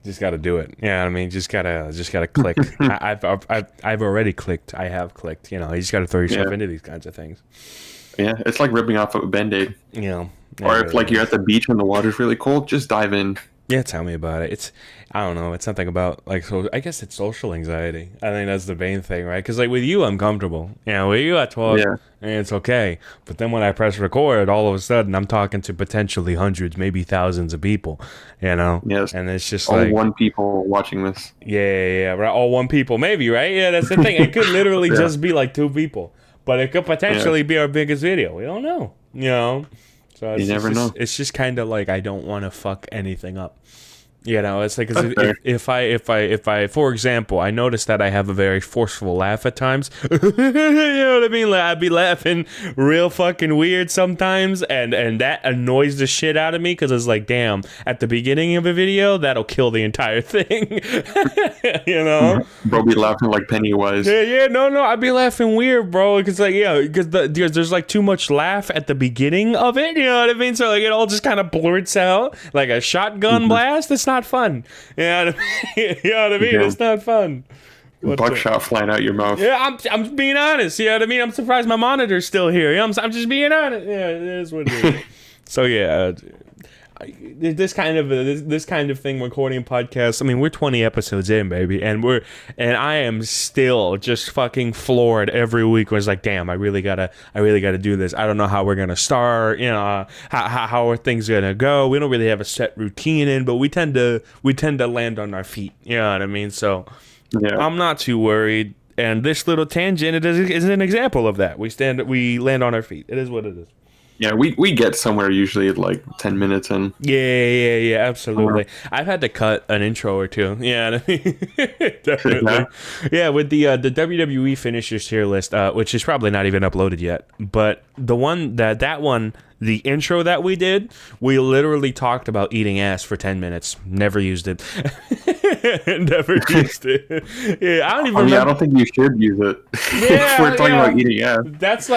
Just got to do it. Yeah, I mean, just gotta click. I've already clicked. I have clicked. You know, you just got to throw yourself into these kinds of things. Yeah, it's like ripping off a Band-Aid. You know, Or if like you're at the beach and the water's really cold, just dive in. yeah, tell me about it. I don't know. It's something about like, so I guess it's social anxiety. I think that's the main thing, right? Because like with you, I'm comfortable. You know, with you, I talk and it's okay. But then when I press record, all of a sudden I'm talking to potentially hundreds, maybe thousands of people. You know, Yes, and it's just all like one people watching this. yeah, right. All one people, maybe, right? Yeah, that's the thing. It could literally just be like two people, but it could potentially be our biggest video. We don't know. You know. So You never know. It's just kind of like I don't want to fuck anything up. You know, it's like if I, for example, I notice that I have a very forceful laugh at times. You know what I mean? Like, I'd be laughing real fucking weird sometimes, and that annoys the shit out of me because it's like, damn, at the beginning of a video, that'll kill the entire thing. You know? Bro be laughing like Pennywise. Yeah, no, I'd be laughing weird, bro. Because like, because there's like too much laugh at the beginning of it. You know what I mean? So like, it all just kind of blurts out like a shotgun blast. It's not fun. You know what I mean? You know what I mean? Yeah. It's not fun. Buckshot flying out your mouth. Yeah, I'm being honest. You know what I mean? I'm surprised my monitor's still here. You know, I'm just being honest. Yeah, it is what it is. So yeah, this kind of thing, recording podcasts. I mean, we're 20 episodes in, baby, and I am still just fucking floored every week. Where it's like, damn, I really gotta do this. I don't know how we're gonna start. You know, how are things gonna go? We don't really have a set routine in, but we tend to land on our feet. You know what I mean? So Yeah. I'm not too worried. And this little tangent is an example of that. We land on our feet. It is what it is. Yeah, we get somewhere usually at like 10 minutes in. Yeah, absolutely. I've had to cut an intro or two. Yeah, definitely. Yeah, with the WWE finishers tier list, which is probably not even uploaded yet. But the one the intro that we did, we literally talked about eating ass for 10 minutes. Never used it. Never used it. Yeah, I don't even remember. I don't think you should use it. Yeah, if we're talking about eating ass. That's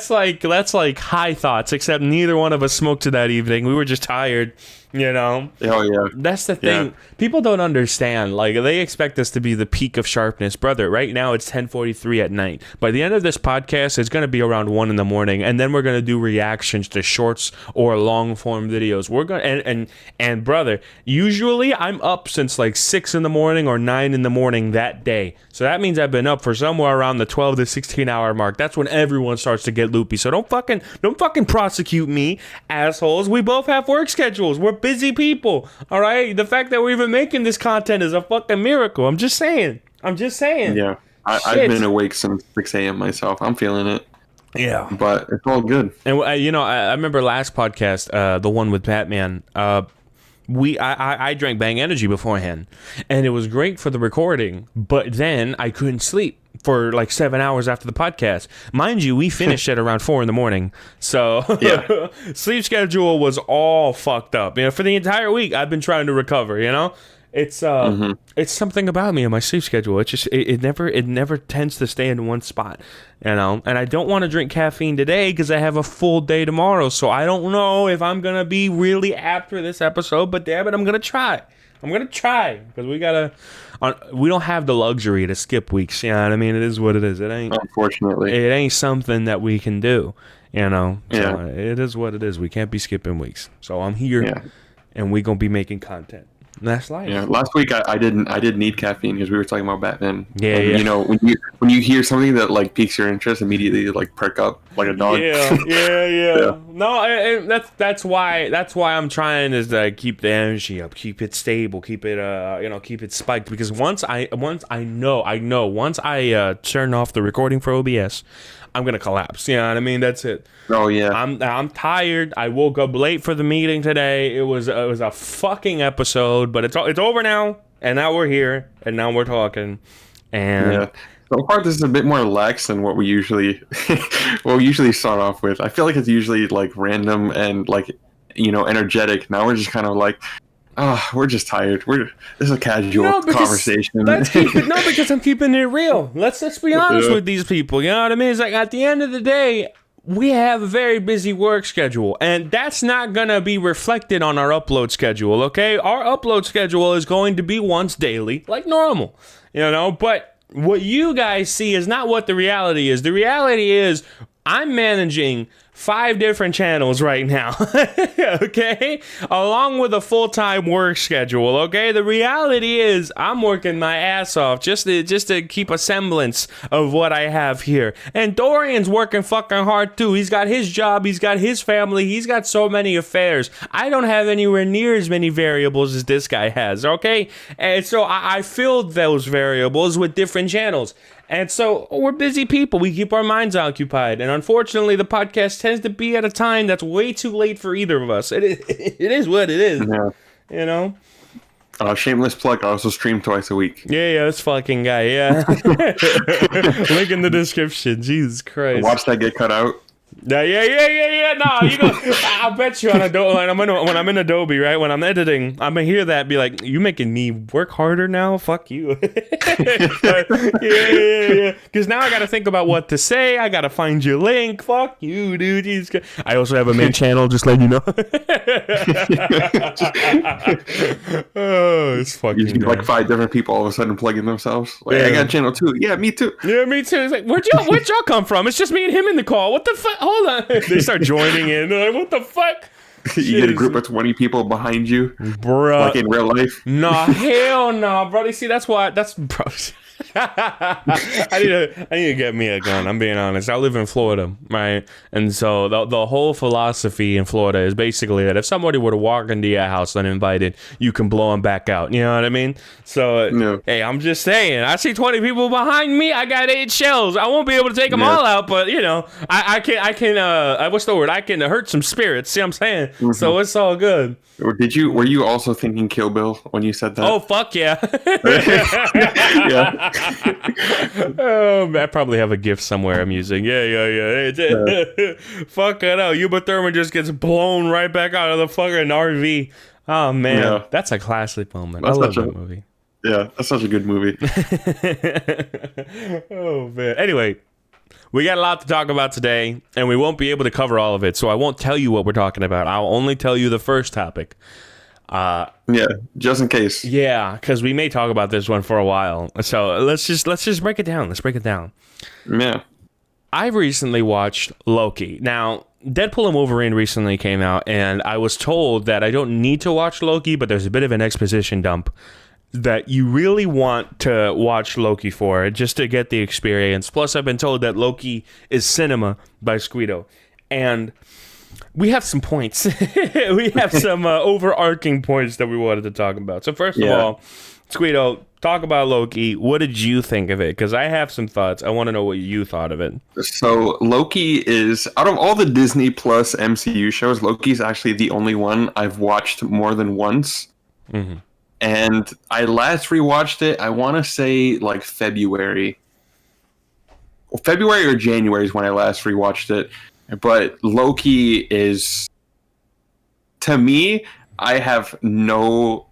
like high thoughts, except neither one of us smoked that evening. We were just tired, you know? Oh, yeah. That's the thing. Yeah. People don't understand. Like, they expect us to be the peak of sharpness. Brother, right now it's 10:43 at night. By the end of this podcast, it's going to be around 1 in the morning, and then we're going to do reactions to shorts or long-form videos. We're going to, and brother, usually I'm up since like 6 in the morning or 9 in the morning that day. So that means I've been up for somewhere around the 12 to 16 hour mark. That's when everyone starts to get loopy. So don't fucking prosecute me, assholes. We both have work schedules. We're busy people. All right? The fact that we're even making this content is a fucking miracle. I'm just saying. Yeah. I've been awake since 6 a.m. myself. I'm feeling it. Yeah. But it's all good. And, you know, I remember last podcast, the one with Batman, I drank Bang Energy beforehand, and it was great for the recording, but then I couldn't sleep for like 7 hours after the podcast. Mind you, we finished at around 4 in the morning, so yeah. Sleep schedule was all fucked up. You know, for the entire week, I've been trying to recover, you know? It's it's something about me and my sleep schedule. It's just it never tends to stay in one spot, you know. And I don't want to drink caffeine today because I have a full day tomorrow. So I don't know if I'm gonna be really apt for this episode. But damn it, I'm gonna try. Because we don't have the luxury to skip weeks. You know what I mean? It is what it is. It ain't. Unfortunately, it ain't something that we can do. You know. So yeah. It is what it is. We can't be skipping weeks. So I'm here, and we gonna be making content. That's life. Yeah, last week I didn't need caffeine because we were talking about Batman. Yeah, and, you know, when you hear something that like piques your interest, immediately you like perk up like a dog. Yeah. No, that's why I'm trying to keep the energy up, keep it stable, keep it keep it spiked. Because once I turn off the recording for OBS, I'm gonna collapse. You know what I mean? That's it. Oh yeah. I'm tired. I woke up late for the meeting today. It was a fucking episode, but it's over now, and now we're here, and now we're talking, and. Yeah. So far, this is a bit more lax than what we usually start off with. I feel like it's usually like random and like, you know, energetic. Now we're just kind of like, we're just tired. This is a casual conversation. Because I'm keeping it real. Let's be honest with these people. You know what I mean? It's like at the end of the day, we have a very busy work schedule, and that's not going to be reflected on our upload schedule, okay? Our upload schedule is going to be once daily, like normal, but what you guys see is not what the reality is. The reality is I'm managing 5 different channels right now, okay? Along with a full-time work schedule, okay? The reality is I'm working my ass off just to keep a semblance of what I have here. And Dorian's working fucking hard too. He's got his job, he's got his family, he's got so many affairs. I don't have anywhere near as many variables as this guy has, okay? And so I filled those variables with different channels. And so we're busy people. We keep our minds occupied. And unfortunately, the podcast tends to be at a time that's way too late for either of us. It is what it is, Shameless plug. I also stream twice a week. Yeah, this fucking guy, yeah. Link in the description. Jesus Christ. Watch that get cut out. Yeah. No, I'll bet you on Adobe. When I'm in Adobe, right? When I'm editing, I'm gonna hear that, be like, "You making me work harder now? Fuck you." Yeah. Because now I got to think about what to say. I got to find your link. Fuck you, dude. I also have a main channel. Just letting you know. Oh, it's fucking. You like 5 different people all of a sudden plugging themselves. Like, I got a channel too. Yeah, me too. Yeah, me too. It's like, where'd y'all come from? It's just me and him in the call. What the fuck? Hold on. They start joining in. They're like, what the fuck? You get a group of 20 people behind you, bro. Like in real life. Nah, hell no, bro. You see, that's bro. I need to get me a gun. I'm being honest. I live in Florida, right? And so the whole philosophy in Florida is basically that if somebody were to walk into your house uninvited, you can blow them back out. You know what I mean? So hey, I'm just saying. I see 20 people behind me. I got 8 shells. I won't be able to take them all out, but I can. What's the word? I can hurt some spirits. See what I'm saying? Mm-hmm. So it's all good. Were you also thinking Kill Bill when you said that? Oh fuck yeah. Yeah. I probably have a gift somewhere I'm using. Yeah. Fuck it out. Uma Thurman just gets blown right back out of the fucking RV. Oh man, that's a classic moment. I love that movie. Yeah, that's such a good movie. Oh man. Anyway, we got a lot to talk about today, and we won't be able to cover all of it, so I won't tell you what we're talking about. I'll only tell you the first topic. Just in case. Yeah, because we may talk about this one for a while. So let's just break it down. Let's break it down. Yeah. I've recently watched Loki. Now, Deadpool and Wolverine recently came out, and I was told that I don't need to watch Loki, but there's a bit of an exposition dump that you really want to watch Loki for, just to get the experience. Plus, I've been told that Loki is cinema by Squito. And we have some points. We have some overarching points that we wanted to talk about. So first of all, Squito, talk about Loki. What did you think of it? Because I have some thoughts. I want to know what you thought of it. So Loki is, out of all the Disney Plus MCU shows, Loki's actually the only one I've watched more than once. Mm-hmm. And I last rewatched it, I want to say like February or January is when I last rewatched it. But Loki is, to me, I have no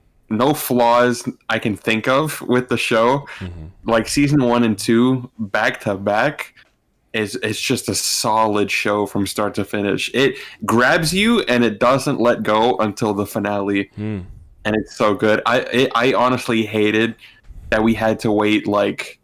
flaws I can think of with the show. Mm-hmm. Like season 1 and 2 back to back it's just a solid show from start to finish. It grabs you and it doesn't let go until the finale. And it's so good. I honestly hated that we had to wait like,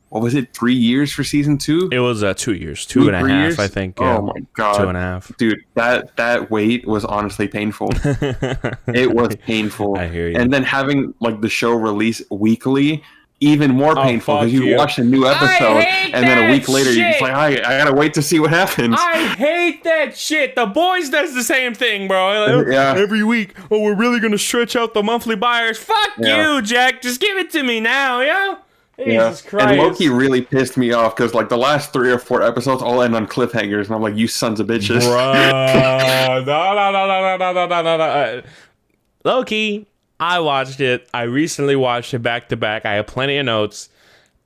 what was it, 3 years for season 2? It was 2 years, 2.5 years? I think. Oh my god, 2.5. Dude, that wait was honestly painful. It was painful. I hear you. And then having like the show release weekly, even more painful because you watch a new episode and then a week later you're just like, I gotta wait to see what happens. I hate that shit. The Boys does the same thing, bro. Every week, we're really gonna stretch out the monthly buyers. Fuck you, Jack. Just give it to me now, yo. Jesus Christ. And Loki really pissed me off because like the last 3 or 4 episodes all end on cliffhangers, and I'm like, you sons of bitches. Bruh. No. Loki, I watched it. I recently watched it back to back. I have plenty of notes.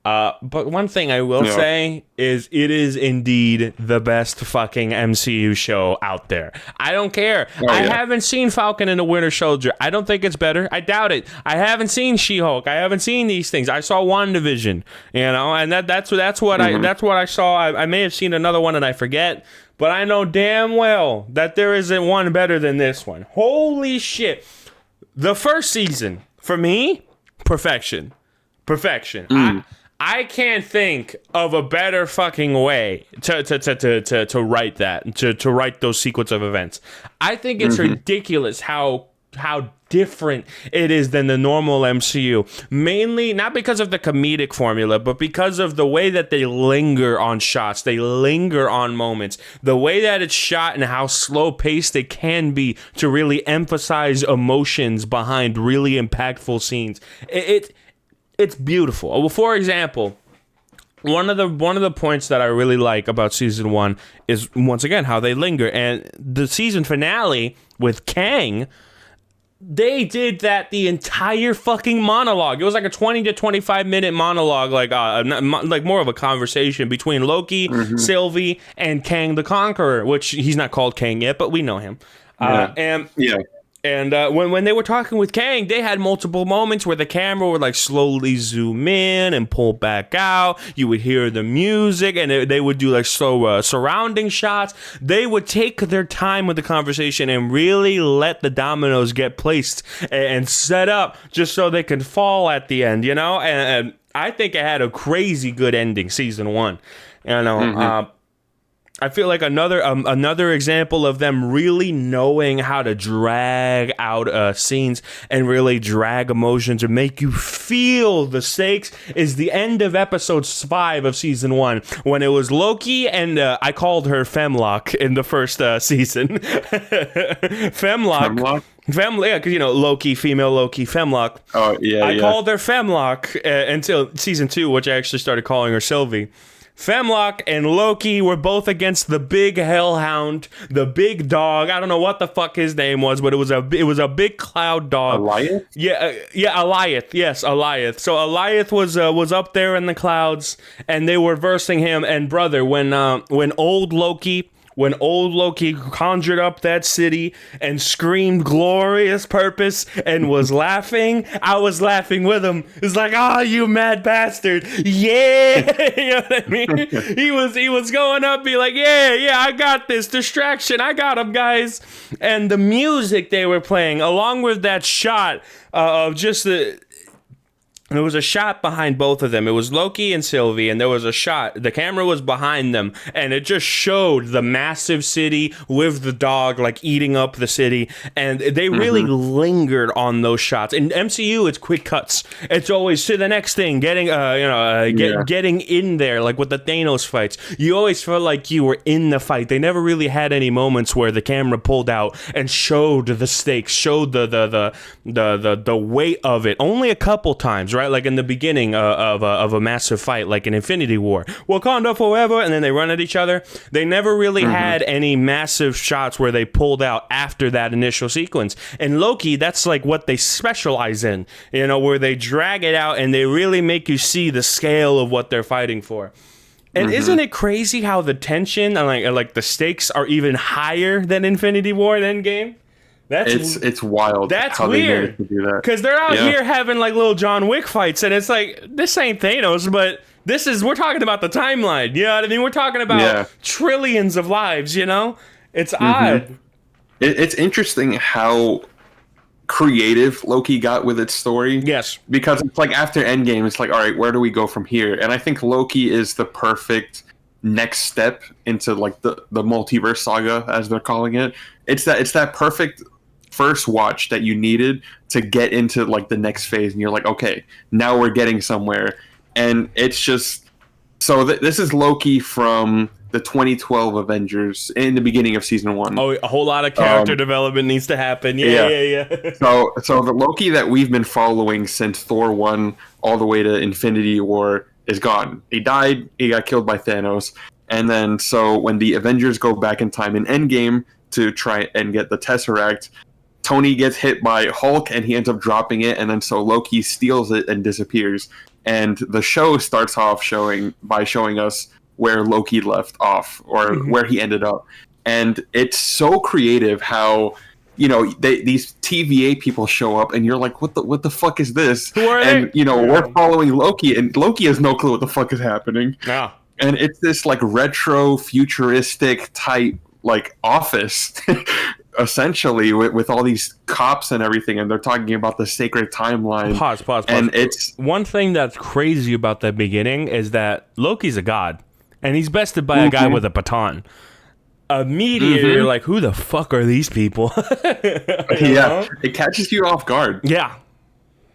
But one thing I will say is it is indeed the best fucking MCU show out there. I don't care. I haven't seen Falcon and the Winter Soldier. I don't think it's better. I doubt it. I haven't seen She-Hulk. I haven't seen these things. I saw WandaVision, and that's what I saw. I may have seen another one and I forget. but I know damn well that there isn't one better than this one. Holy shit. The first season, for me, perfection. Perfection. I can't think of a better fucking way to write that, to write those sequence of events. I think it's ridiculous how different it is than the normal MCU. Mainly not because of the comedic formula, but because of the way that they linger on shots. They linger on moments. The way that it's shot and how slow paced it can be to really emphasize emotions behind really impactful scenes. It's beautiful. Well, for example, one of the points that I really like about season 1 is, once again, how they linger. And the season finale with Kang, they did that the entire fucking monologue. It was like a 20 to 25 minute monologue, like more of a conversation between Loki, Sylvie, and Kang the Conqueror, which he's not called Kang yet, but we know him. And when they were talking with Kang, they had multiple moments where the camera would like slowly zoom in and pull back out. You would hear the music, and they would do like slow surrounding shots. They would take their time with the conversation and really let the dominoes get placed and set up just so they can fall at the end, you know? And I think it had a crazy good ending, season 1. You know, I feel like another example of them really knowing how to drag out scenes and really drag emotions and make you feel the stakes is the end of episode 5 of season 1, when it was Loki and I called her Femlock in the first season. Femlock? Yeah, because, you know, Loki, female Loki, Femlock. Oh, yeah, I called her Femlock until season 2, which I actually started calling her Sylvie. Femlock and Loki were both against the big hellhound, the big dog. I don't know what the fuck his name was, but it was a big cloud dog. Alioth? Yeah, Alioth. Yes, Alioth. So Alioth was up there in the clouds, and they were versing him. And brother, when old Loki conjured up that city and screamed glorious purpose and was laughing, I was laughing with him. It's like, you mad bastard. Yeah. You know what I mean? He was going up, be like, yeah, I got this distraction. I got him, guys. And the music they were playing, along with that shot of just there was a shot behind both of them. It was Loki and Sylvie, and there was a shot. The camera was behind them, and it just showed the massive city with the dog, like, eating up the city. And they really lingered on those shots. In MCU, it's quick cuts. It's always to the next thing, getting in there, like with the Thanos fights. You always felt like you were in the fight. They never really had any moments where the camera pulled out and showed the stakes, showed the weight of it. Only a couple times, right? Like in the beginning of a massive fight, like in Infinity War, Wakanda forever, and then they run at each other. They never really had any massive shots where they pulled out after that initial sequence. And Loki, that's like what they specialize in, you know, where they drag it out and they really make you see the scale of what they're fighting for. And isn't it crazy how the tension and like the stakes are even higher than Infinity War and Endgame? It's wild. That's how weird. They to do that. Because they're out here having like little John Wick fights, and it's like, this ain't Thanos, but we're talking about the timeline. You know what I mean? We're talking about trillions of lives. You know, it's odd. It's interesting how creative Loki got with its story. Yes, because it's like after Endgame, it's like, all right, where do we go from here? And I think Loki is the perfect next step into like the multiverse saga, as they're calling it. It's that perfect first watch that you needed to get into like the next phase, and you're like, okay, now we're getting somewhere. And it's just so this is Loki from the 2012 Avengers in the beginning of season 1. Oh, a whole lot of character development needs to happen. Yeah. So the Loki that we've been following since Thor 1 all the way to Infinity War is gone. He died. He got killed by Thanos. And then so when the Avengers go back in time in Endgame to try and get the Tesseract, Tony gets hit by Hulk and he ends up dropping it, and then so Loki steals it and disappears. And the show starts off showing us where Loki left off, or where he ended up. And it's so creative how, you know, these TVA people show up and you're like, what the fuck is this? Who are and they? You know, we're following Loki and Loki has no clue what the fuck is happening. Yeah. and it's this like retro futuristic type like office essentially with all these cops and everything, and they're talking about the sacred timeline. Pause. And it's one thing that's crazy about the beginning is that Loki's a god, and he's bested by a guy with a baton. Immediately, you're like, who the fuck are these people? Yeah, it catches you off guard. Yeah.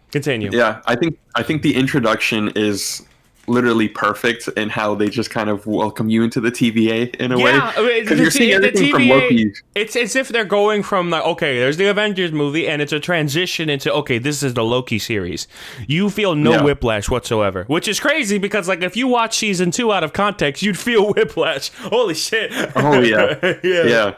Continue. Yeah, I think the introduction is literally perfect in how they just kind of welcome you into the TVA in a way. Because you're seeing everything from Loki. It's as if they're going from like, okay, there's the Avengers movie, and it's a transition into, okay, this is the Loki series. You feel no whiplash whatsoever, which is crazy because like if you watch season 2 out of context, you'd feel whiplash. Holy shit. Oh yeah. Yeah.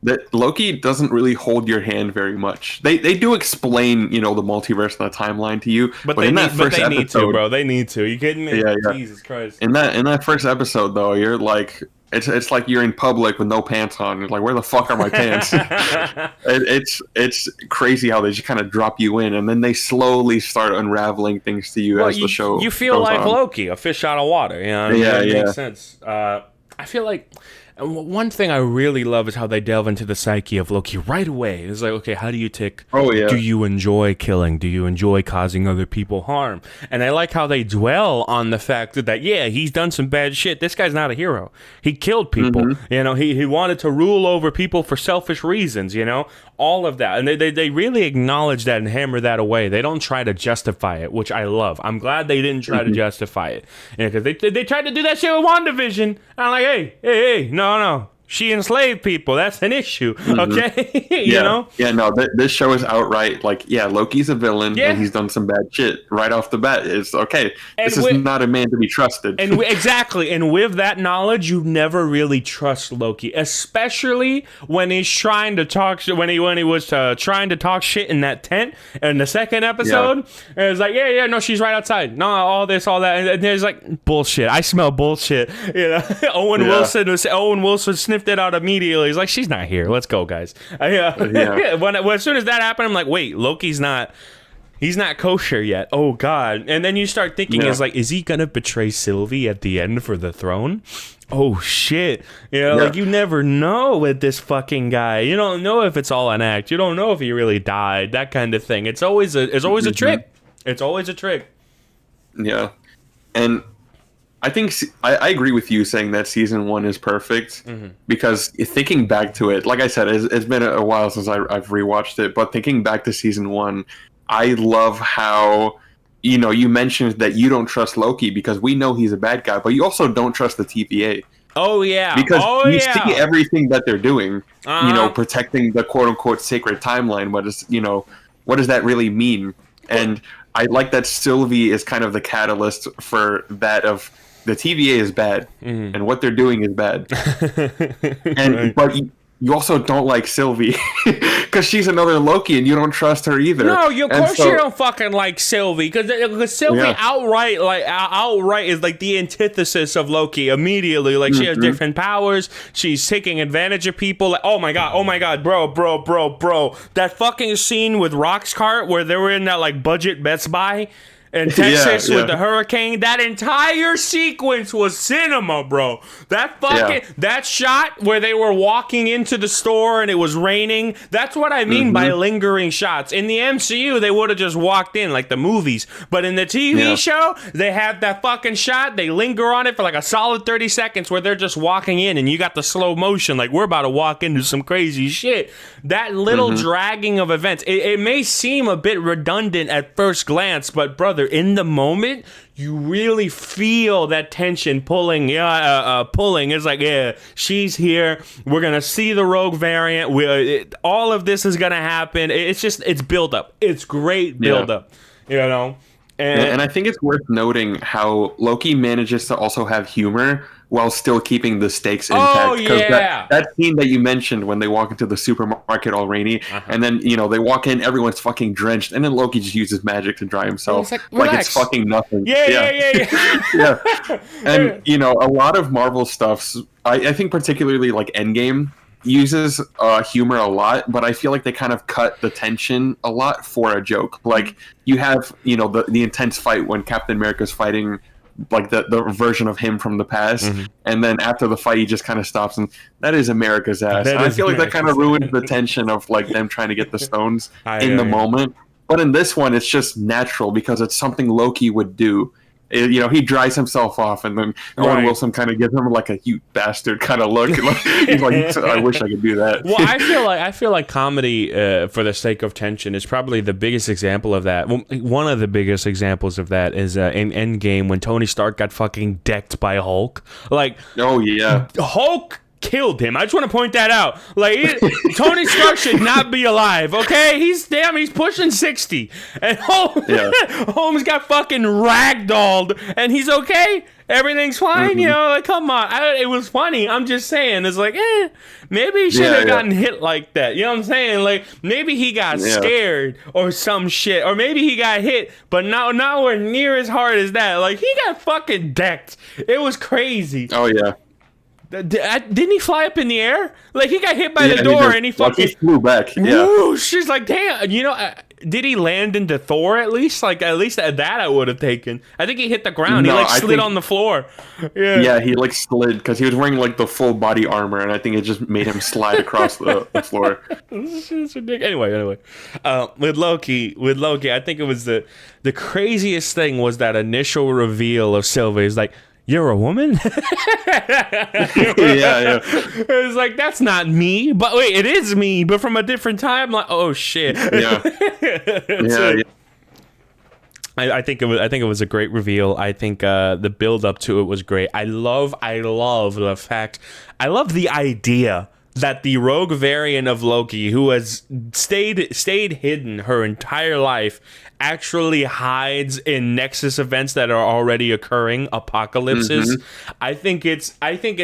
That Loki doesn't really hold your hand very much. They do explain, the multiverse and the timeline to you, but they in that first episode, need to, bro. They need to. You kidding me? Yeah. Jesus Christ. In that first episode, though, you're like, it's like you're in public with no pants on. You're like, where the fuck are my pants? It's crazy how they just kind of drop you in, and then they slowly start unraveling things to you as the show. You feel goes like on. Loki, a fish out of water. You know? It makes sense. I feel like. One thing I really love is how they delve into the psyche of Loki right away. It's like, okay, how do you tick? Oh, yeah. Do you enjoy killing? Do you enjoy causing other people harm? And I like how they dwell on the fact that, yeah, he's done some bad shit. This guy's not a hero. He killed people. He wanted to rule over people for selfish reasons, all of that. And they really acknowledge that and hammer that away. They don't try to justify it, which I love. I'm glad they didn't try to justify it. Because they tried to do that shit with WandaVision. I'm like, hey, no. She enslaved people. That's an issue. Okay? Yeah, no, this show is outright like, yeah, Loki's a villain and he's done some bad shit right off the bat. It's okay. This is not a man to be trusted. Exactly. And with that knowledge, you never really trust Loki, especially when he's trying to talk when he was trying to talk shit in that tent in the second episode. And it's like, no, she's right outside. No, all this, all that. And there's like bullshit. I smell bullshit. Owen Wilson sniffed it out immediately. He's like, she's not here. Let's go, guys. When as soon as that happened, I'm like, wait, Loki's not. He's not kosher yet. Oh God! And then you start thinking, is he gonna betray Sylvie at the end for the throne? Oh shit! Like you never know with this fucking guy. You don't know if it's all an act. You don't know if he really died. That kind of thing. It's always a trick. It's always a trick. Yeah, and I think I agree with you saying that season 1 is perfect because thinking back to it, like I said, it's been a while since I've rewatched it, but thinking back to season 1, I love how, you mentioned that you don't trust Loki because we know he's a bad guy, but you also don't trust the TVA. Oh, yeah. Because you see everything that they're doing, protecting the quote-unquote sacred timeline. What does that really mean? And I like that Sylvie is kind of the catalyst for that of the TVA is bad and what they're doing is bad. But you also don't like Sylvie because she's another Loki and you don't trust her either. No, of course you don't fucking like Sylvie because Sylvie outright is like the antithesis of Loki immediately. Like she has different powers. She's taking advantage of people. Like, oh my god, bro. That fucking scene with Rock's cart where they were in that like budget Best Buy in Texas with the hurricane, that entire sequence was cinema, bro. That shot where they were walking into the store and it was raining, that's what I mean by lingering shots. In the MCU, they would have just walked in like the movies. But in the TV show, they have that fucking shot, they linger on it for like a solid 30 seconds where they're just walking in and you got the slow motion, like we're about to walk into some crazy shit. That little dragging of events, it may seem a bit redundant at first glance, but brother, in the moment, you really feel that tension pulling. It's like, she's here. We're gonna see the Rogue variant. All of this is gonna happen. It's build up. It's great build up. And I think it's worth noting how Loki manages to also have humor while still keeping the stakes intact. Oh, yeah. That scene that you mentioned when they walk into the supermarket all rainy, and then, they walk in, everyone's fucking drenched, and then Loki just uses magic to dry himself. Like it's fucking nothing. Yeah. And, a lot of Marvel stuffs, I think particularly like Endgame, uses humor a lot, but I feel like they kind of cut the tension a lot for a joke. Like you have, the intense fight when Captain America's fighting the version of him from the past, and then after the fight he just kind of stops, and that is America's ass. And I feel like that kind of ruins the tension of like them trying to get the stones in the moment. But in this one, it's just natural because it's something Loki would do. He dries himself off, and then Owen Wilson kind of gives him like a "you bastard" kind of look. He's like, "I wish I could do that." Well, I feel like comedy, for the sake of tension, is probably the biggest example of that. Well, one of the biggest examples of that is in Endgame when Tony Stark got fucking decked by Hulk. Like, oh yeah, Hulk killed him. I just want to point that out. Like, Tony Stark should not be alive, okay? He's pushing 60. And Holmes got fucking ragdolled, and he's okay? Everything's fine? Like, come on. It was funny. I'm just saying. It's like, maybe he should have gotten hit like that. You know what I'm saying? Like, maybe he got scared or some shit. Or maybe he got hit, but nowhere near as hard as that. Like, he got fucking decked. It was crazy. Oh, yeah. Didn't he fly up in the air? Like, he got hit by the door and he fucking flew back. Yeah. Whoosh. She's like, damn. Did he land into Thor at least? Like, at least that I would have taken. I think he hit the ground. No, he slid on the floor. Yeah, he slid because he was wearing like the full body armor, and I think it just made him slide across the floor. This is ridiculous. Anyway, with Loki, I think it was the craziest thing was that initial reveal of Sylvie. It's like, you're a woman? Yeah. It was like, that's not me. But wait, it is me, but from a different time. Like, oh shit. Yeah. I think it was a great reveal. I think the build up to it was great. I love the idea that the rogue variant of Loki, who has stayed hidden her entire life, actually hides in Nexus events that are already occurring, apocalypses. I think it's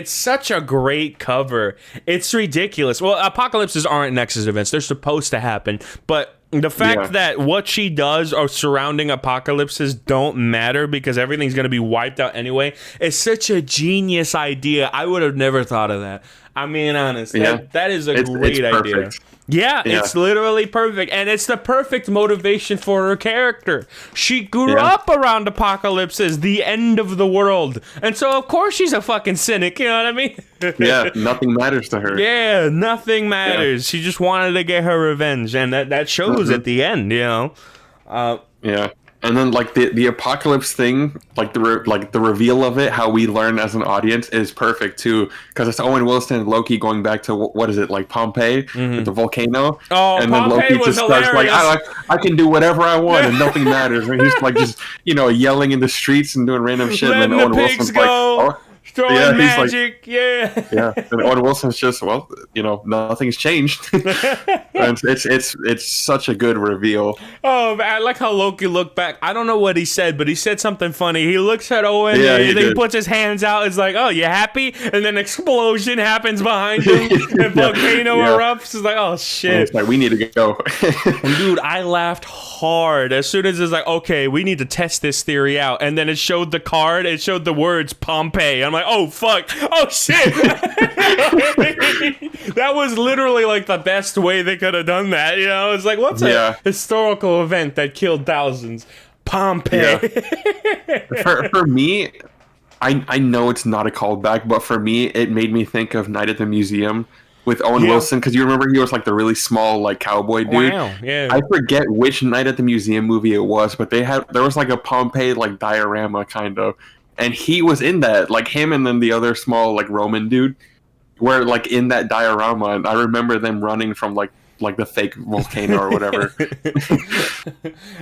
such a great cover. It's ridiculous. Well, apocalypses aren't Nexus events. They're supposed to happen, but the fact that what she does or surrounding apocalypses don't matter because everything's going to be wiped out anyway is such a genius idea. I would have never thought of that. I mean, honest, that is a great idea. Yeah, it's literally perfect. And it's the perfect motivation for her character. She grew up around apocalypses, the end of the world. And so, of course, she's a fucking cynic. You know what I mean? Yeah, nothing matters to her. Yeah, nothing matters. She just wanted to get her revenge. And that shows at the end, Yeah. And then like the apocalypse thing, like the reveal of it, how we learn as an audience is perfect too, because it's Owen Wilson and Loki going back to what is it, like Pompeii with the volcano. Oh, and then Loki was just hilarious. starts like I can do whatever I want and nothing matters, and he's like just yelling in the streets and doing random shit. Letting and then Owen the pigs Wilson's go. like, oh. Throwing magic, yeah. And Owen Wilson's just, nothing's changed. And it's such a good reveal. Oh, man, I like how Loki looked back. I don't know what he said, but he said something funny. He looks at Owen, and he puts his hands out. It's like, oh, you happy? And then explosion happens behind him, and volcano erupts. It's like, oh, shit. And it's like, we need to go. And dude, I laughed hard as soon as it's like, okay, we need to test this theory out. And then it showed the card. It showed the words Pompeii. I'm like, oh, fuck. Oh, shit. That was literally like the best way they could have done that. It's like, what's a historical event that killed thousands? Pompeii. For me, I know it's not a callback, but for me, it made me think of Night at the Museum with Owen Wilson, because you remember he was like the really small like cowboy dude. Wow, yeah. I forget which Night at the Museum movie it was, but there was like a Pompeii like diorama kind of, and he was in that, like him and then the other small like Roman dude were like in that diorama, and I remember them running from like the fake volcano or whatever.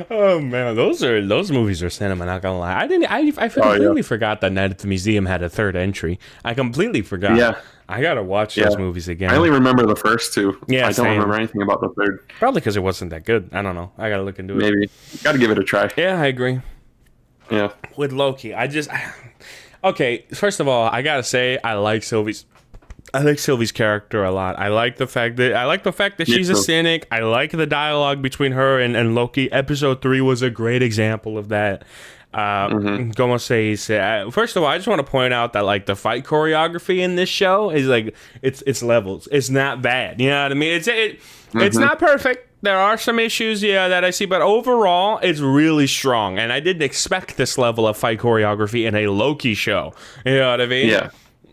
Oh man, those movies are cinema. Not gonna lie, I completely forgot that Night at the Museum had a third entry. I completely forgot. Yeah. I gotta watch those movies again. I only remember the first two. Yeah, I don't remember anything about the third. Probably because it wasn't that good. I don't know. I gotta look into it. Maybe. Gotta give it a try. Yeah, I agree. Yeah. With Loki, okay. First of all, I gotta say I like Sylvie's character a lot. I like the fact that she's a cynic. I like the dialogue between her and Loki. Episode 3 was a great example of that. Como says, first of all, I just want to point out that like the fight choreography in this show is like it's levels. It's not bad. You know what I mean? It's not perfect. There are some issues, that I see, but overall, it's really strong. And I didn't expect this level of fight choreography in a Loki show. You know what I mean? Yeah.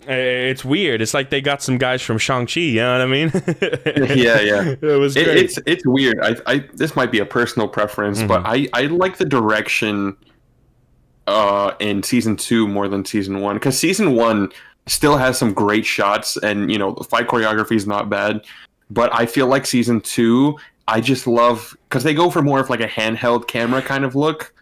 It's weird. It's like they got some guys from Shang-Chi, you know what I mean? Yeah. It was great. It's weird. This might be a personal preference, but I like the direction in season 2 more than season 1, because season 1 still has some great shots, and the fight choreography is not bad. But I feel like season 2, I just love, because they go for more of like a handheld camera kind of look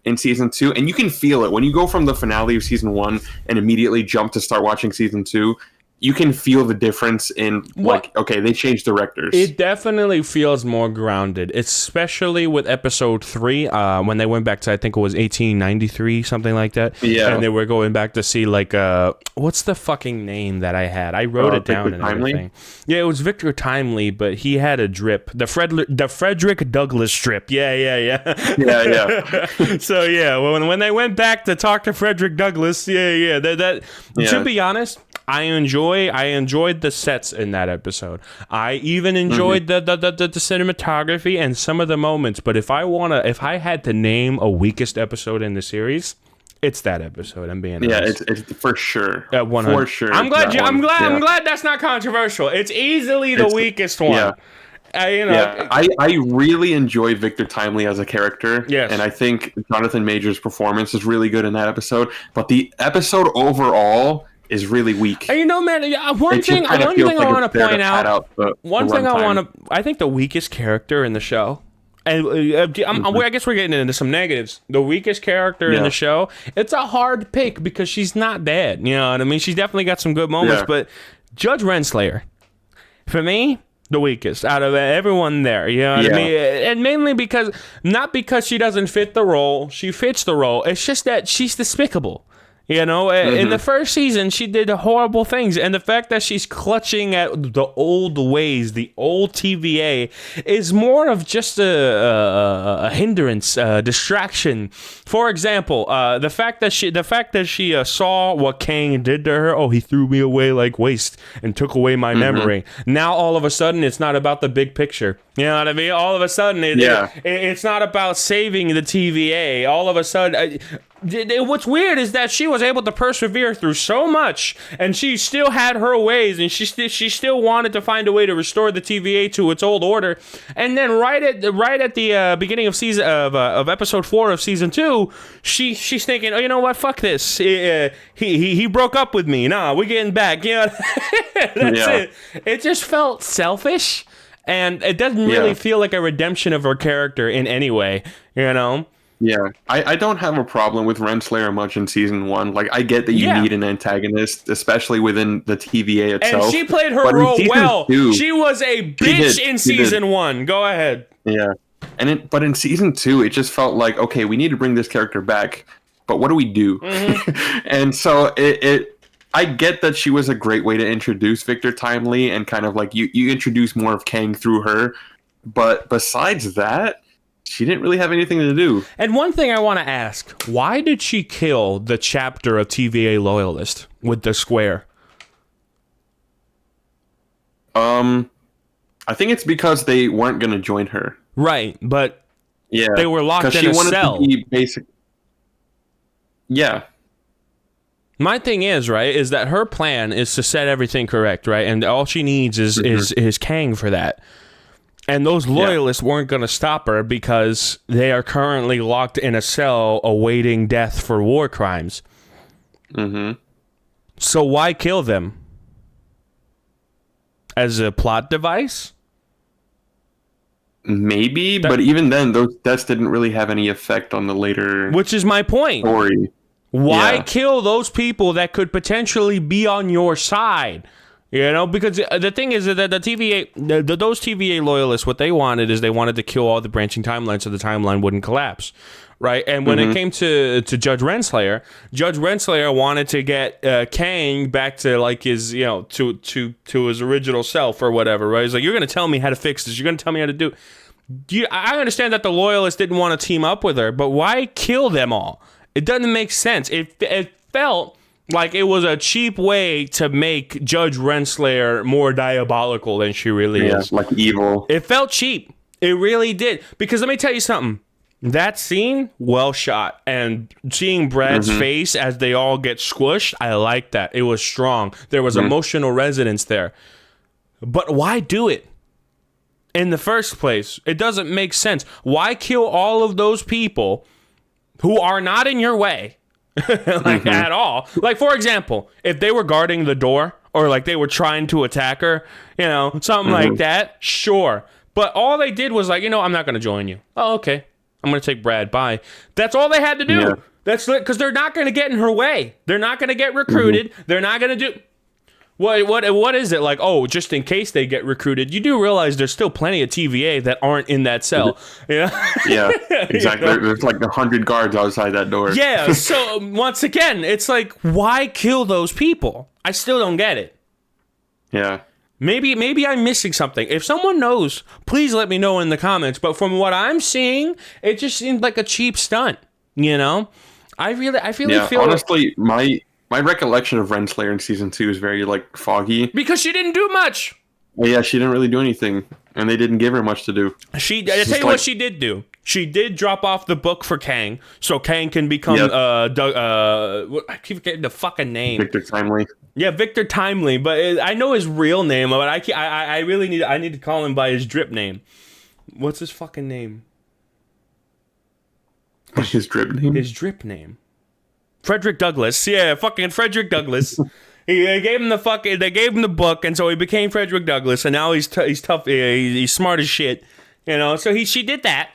in season 2, and you can feel it when you go from the finale of season 1 and immediately jump to start watching season 2. You can feel the difference in, like, okay, they changed directors. It definitely feels more grounded, especially with episode 3, when they went back to, I think it was 1893, something like that. Yeah. And they were going back to see, like, what's the fucking name that I had? I wrote it down and everything. Yeah, it was Victor Timely, but he had a drip. The Frederick Douglass strip. Yeah. Yeah. So, yeah, when they went back to talk to Frederick Douglass, to be honest, I enjoyed the sets in that episode. I even enjoyed the cinematography and some of the moments. But if I had to name a weakest episode in the series, it's that episode. I'm being honest. Yeah, it's for sure. For sure. I'm glad that's not controversial. It's easily the weakest one. Yeah. I really enjoyed Victor Timely as a character. Yes. And I think Jonathan Majors' performance is really good in that episode. But the episode overall is really weak. And man, one thing I want to point out. I think the weakest character in the show, and I guess we're getting into some negatives. The weakest character in the show, it's a hard pick because she's not bad. You know what I mean? She's definitely got some good moments, but Judge Renslayer, for me, the weakest out of everyone there. You know what I mean? And mainly not because she doesn't fit the role. She fits the role. It's just that she's despicable. In the first season, she did horrible things. And the fact that she's clutching at the old ways, the old TVA, is more of just a hindrance, distraction. For example, the fact that she saw what Kang did to her. Oh, he threw me away like waste and took away my memory. Now, all of a sudden, it's not about the big picture. You know what I mean? All of a sudden, it's not about saving the TVA. All of a sudden... what's weird is that she was able to persevere through so much, and she still had her ways, and she still wanted to find a way to restore the TVA to its old order. And then right at the beginning of of episode 4 of season 2, she's thinking, oh, you know what? Fuck this. He broke up with me. Nah, we're getting back. That's it. It just felt selfish, and it doesn't really feel like a redemption of her character in any way. Yeah, I don't have a problem with Renslayer much in season 1. Like, I get that you need an antagonist, especially within the TVA itself. And she played her role well. She was a bitch in season 1. Go ahead. Yeah, but in season 2, it just felt like, okay, we need to bring this character back, but what do we do? And so I get that she was a great way to introduce Victor Timely, and kind of like you introduce more of Kang through her. But besides that, she didn't really have anything to do. And one thing I want to ask, why did she kill the chapter of TVA Loyalist with the square? I think it's because they weren't going to join her. Right, but they were locked in a cell. Yeah. My thing is that her plan is to set everything correct, right? And all she needs is Kang for that. And those loyalists weren't going to stop her because they are currently locked in a cell awaiting death for war crimes. So why kill them? As a plot device? Maybe, but even then, those deaths didn't really have any effect on the later... Which is my point. Story. Why kill those people that could potentially be on your side? Because the thing is that the TVA, those TVA loyalists, what they wanted is they wanted to kill all the branching timelines so the timeline wouldn't collapse, right? And when it came to Judge Renslayer wanted to get Kang back to like his, to his original self or whatever, right? He's like, you're going to tell me how to fix this. You're going to tell me how to do. I understand that the loyalists didn't want to team up with her, but why kill them all? It doesn't make sense. It felt like it was a cheap way to make Judge Renslayer more diabolical than she really is. Like evil. It felt cheap. It really did. Because let me tell you something. That scene, well shot. And seeing Brad's face as they all get squished, I like that. It was strong. There was emotional resonance there. But why do it in the first place? It doesn't make sense. Why kill all of those people who are not in your way? At all. Like, for example, if they were guarding the door or like they were trying to attack her, something like that, sure. But all they did was like, I'm not going to join you. Oh, okay. I'm going to take Brad. Bye. That's all they had to do. Yeah. That's because they're not going to get in her way. They're not going to get recruited. They're not going to do... What is it like? Oh, just in case they get recruited. You do realize there's still plenty of TVA that aren't in that cell. Yeah, exactly. There's like 100 guards outside that door. Yeah. So once again, it's like, why kill those people? I still don't get it. Yeah. Maybe I'm missing something. If someone knows, please let me know in the comments. But from what I'm seeing, it just seemed like a cheap stunt. I really feel honestly my recollection of Renslayer in season 2 is very like foggy because she didn't do much. Yeah, she didn't really do anything, and they didn't give her much to do. I tell you what she did do. She did drop off the book for Kang, so Kang can become I keep forgetting the fucking name. Victor Timely. Yeah, Victor Timely, but I know his real name, but I really need to call him by his drip name. What's his fucking name? His drip name? His drip name. Frederick Douglass. Yeah, fucking Frederick Douglass. They gave him the book, and so he became Frederick Douglass, and now he's tough. He's smart as shit, So she did that,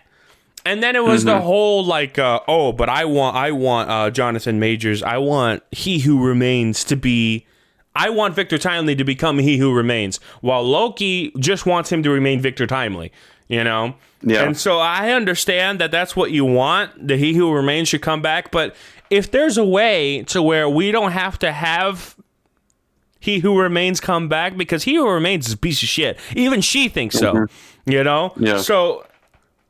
and then it was the whole like, but I want Jonathan Majors. I want He Who Remains to be. I want Victor Timely to become He Who Remains, while Loki just wants him to remain Victor Timely. Yeah. And so I understand that that's what you want. The He Who Remains should come back, but if there's a way to where we don't have to have He Who Remains come back, because He Who Remains is a piece of shit. Even she thinks so, Yeah. So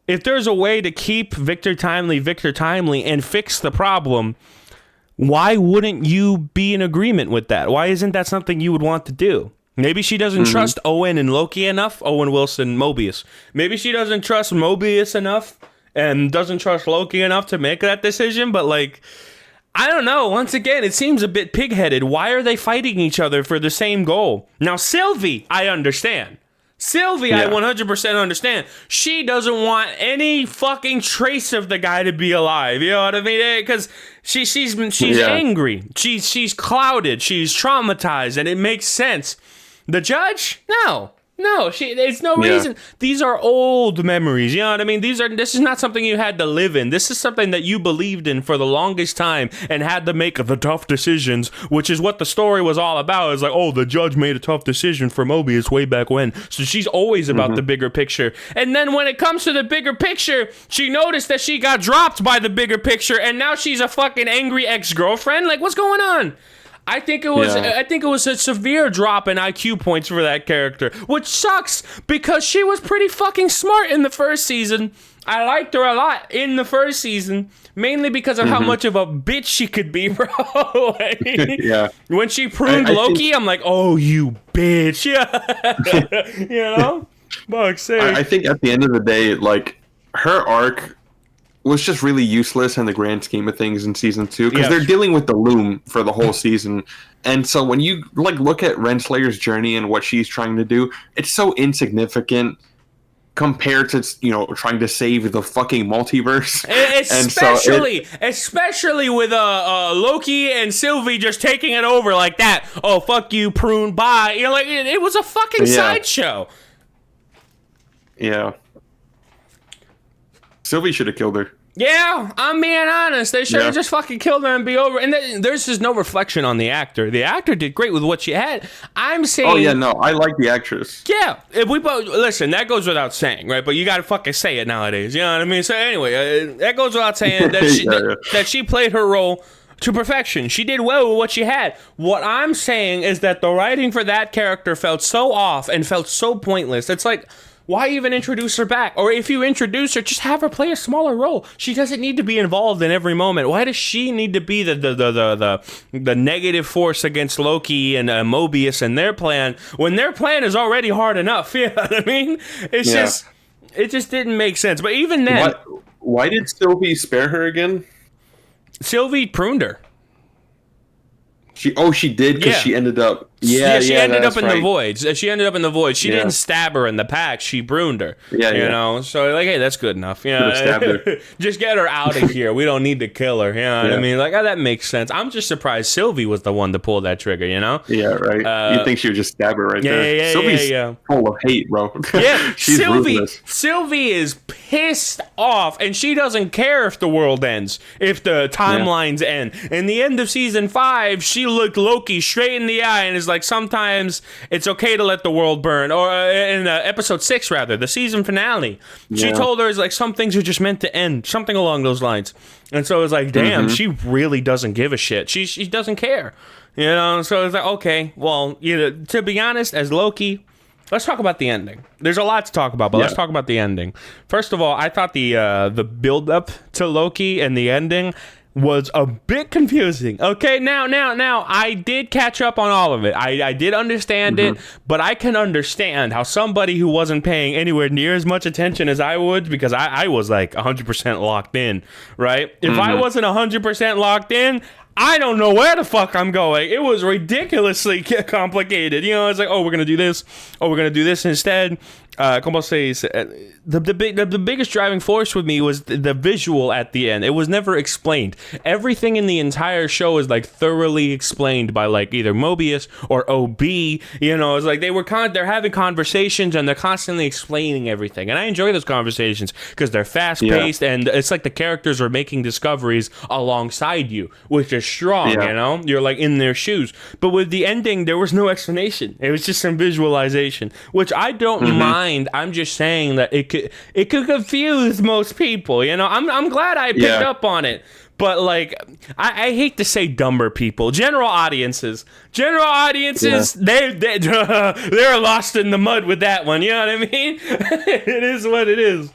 if there's a way to keep Victor Timely and fix the problem, why wouldn't you be in agreement with that? Why isn't that something you would want to do? Maybe she doesn't trust Owen and Loki enough. Owen Wilson, Mobius. Maybe she doesn't trust Mobius enough and doesn't trust Loki enough to make that decision. But like, I don't know. Once again, it seems a bit pig-headed. Why are they fighting each other for the same goal? Now, Sylvie, I understand. I 100% understand. She doesn't want any fucking trace of the guy to be alive. You know what I mean? Because she's angry. She's clouded. She's traumatized, and it makes sense. The judge? No, there's no reason. These are old memories. You know what I mean? This is not something you had to live in. This is something that you believed in for the longest time and had to make the tough decisions, which is what the story was all about. It's like, oh, the judge made a tough decision for Mobius way back when. So she's always about the bigger picture. And then when it comes to the bigger picture, she noticed that she got dropped by the bigger picture, and now she's a fucking angry ex-girlfriend. Like, what's going on? I think it was a severe drop in IQ points for that character, which sucks because she was pretty fucking smart in the first season. I liked her a lot in the first season, mainly because of how much of a bitch she could be, bro. When she pruned Loki, I'm like, oh, you bitch. Yeah. Fuck's sake. I think at the end of the day, like, her arc was just really useless in the grand scheme of things in season 2, because they're dealing with the Loom for the whole season. And so when you like look at Renslayer's journey and what she's trying to do, it's so insignificant compared to, trying to save the fucking multiverse. Especially with Loki and Sylvie just taking it over like that. Oh, fuck you, prune, bye. Like it was a fucking sideshow. Yeah. Sylvie should have killed her. Yeah, I'm being honest. They should have just fucking killed her and be over. And there's just no reflection on the actor. The actor did great with what she had. I'm saying... Oh, yeah, no, I like the actress. Yeah, if we both... Listen, that goes without saying, right? But you gotta fucking say it nowadays, you know what I mean? So anyway, that goes without saying that that she played her role to perfection. She did well with what she had. What I'm saying is that the writing for that character felt so off and felt so pointless. It's like... Why even introduce her back? Or if you introduce her, just have her play a smaller role. She doesn't need to be involved in every moment. Why does she need to be the negative force against Loki and Mobius and their plan when their plan is already hard enough? You know what I mean? It's just It just didn't make sense. But even then, why did Sylvie spare her again? Sylvie pruned her. She did, because she ended up. She ended up in the void. She ended up in the void. She didn't stab her in the pack. She pruned her. You know, so like, hey, that's good enough. You know, just get her out of here. We don't need to kill her. You know what I mean? Like, that makes sense. I'm just surprised Sylvie was the one to pull that trigger. You know? Yeah, right. You'd think she would just stab her right there. Sylvie's full of hate, bro. Yeah, she's ruthless. Sylvie is pissed off, and she doesn't care if the world ends, if the timelines end. In the end of season 5, she looked Loki straight in the eye and is like, sometimes it's okay to let the world burn. Or in episode 6, rather, the season finale, she told her, is like, some things are just meant to end, something along those lines. And so it's like, damn, she really doesn't give a shit. She doesn't care, you know. So it's like, okay, well, you know, to be honest, as Loki, let's talk about the ending. There's a lot to talk about, but let's talk about the ending. First of all, I thought the build up to Loki and the ending was a bit confusing. Okay, now, I did catch up on all of it. I did understand it, but I can understand how somebody who wasn't paying anywhere near as much attention as I would, because I was like 100% locked in, right? If I wasn't 100% locked in, I don't know where the fuck I'm going. It was ridiculously complicated. You know, it's like, oh, we're going to do this. Oh, we're going to do this instead. Como se the biggest driving force with me was the visual at the end. It was never explained. Everything in the entire show is like thoroughly explained by like either Mobius or OB. You know, it's like they're having conversations and they're constantly explaining everything. And I enjoy those conversations because they're fast-paced and it's like the characters are making discoveries alongside you, which is strong, you know? You're like in their shoes. But with the ending, there was no explanation. It was just some visualization, which I don't mind. I'm just saying that it could confuse most people, you know. I'm glad I picked up on it, but like I hate to say dumber people, general audiences, they're lost in the mud with that one. You know what I mean? It is what it is.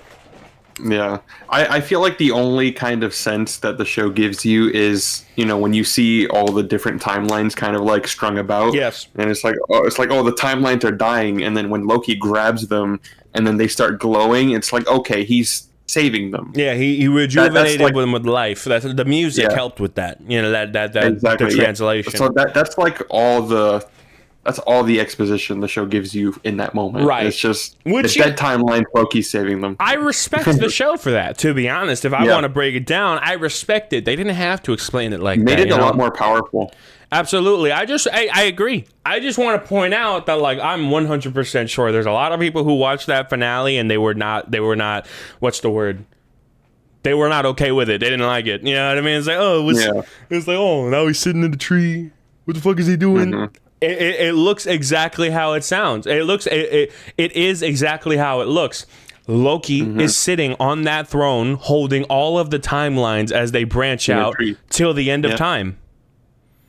Yeah, I feel like the only kind of sense that the show gives you is, you know, when you see all the different timelines kind of like strung about. Yes. And it's like, oh, the timelines are dying. And then when Loki grabs them and then they start glowing, it's like, okay, he's saving them. Yeah, he rejuvenated them with life. The music helped with that. You know, that exactly, the translation. So that's like that's all the exposition the show gives you in that moment. Right. It's just the dead timeline, Loki's saving them. I respect the show for that, to be honest. If I want to break it down, I respect it. They didn't have to explain it like that. Made it a lot more powerful. Absolutely. I agree. I just want to point out that like I'm 100% sure there's a lot of people who watched that finale and they were not what's the word? They were not okay with it. They didn't like it. You know what I mean? It's like, it's like, oh, now he's sitting in the tree. What the fuck is he doing? It looks exactly how it sounds. It is exactly how it looks. Loki is sitting on that throne, holding all of the timelines as they branch out till the end of time.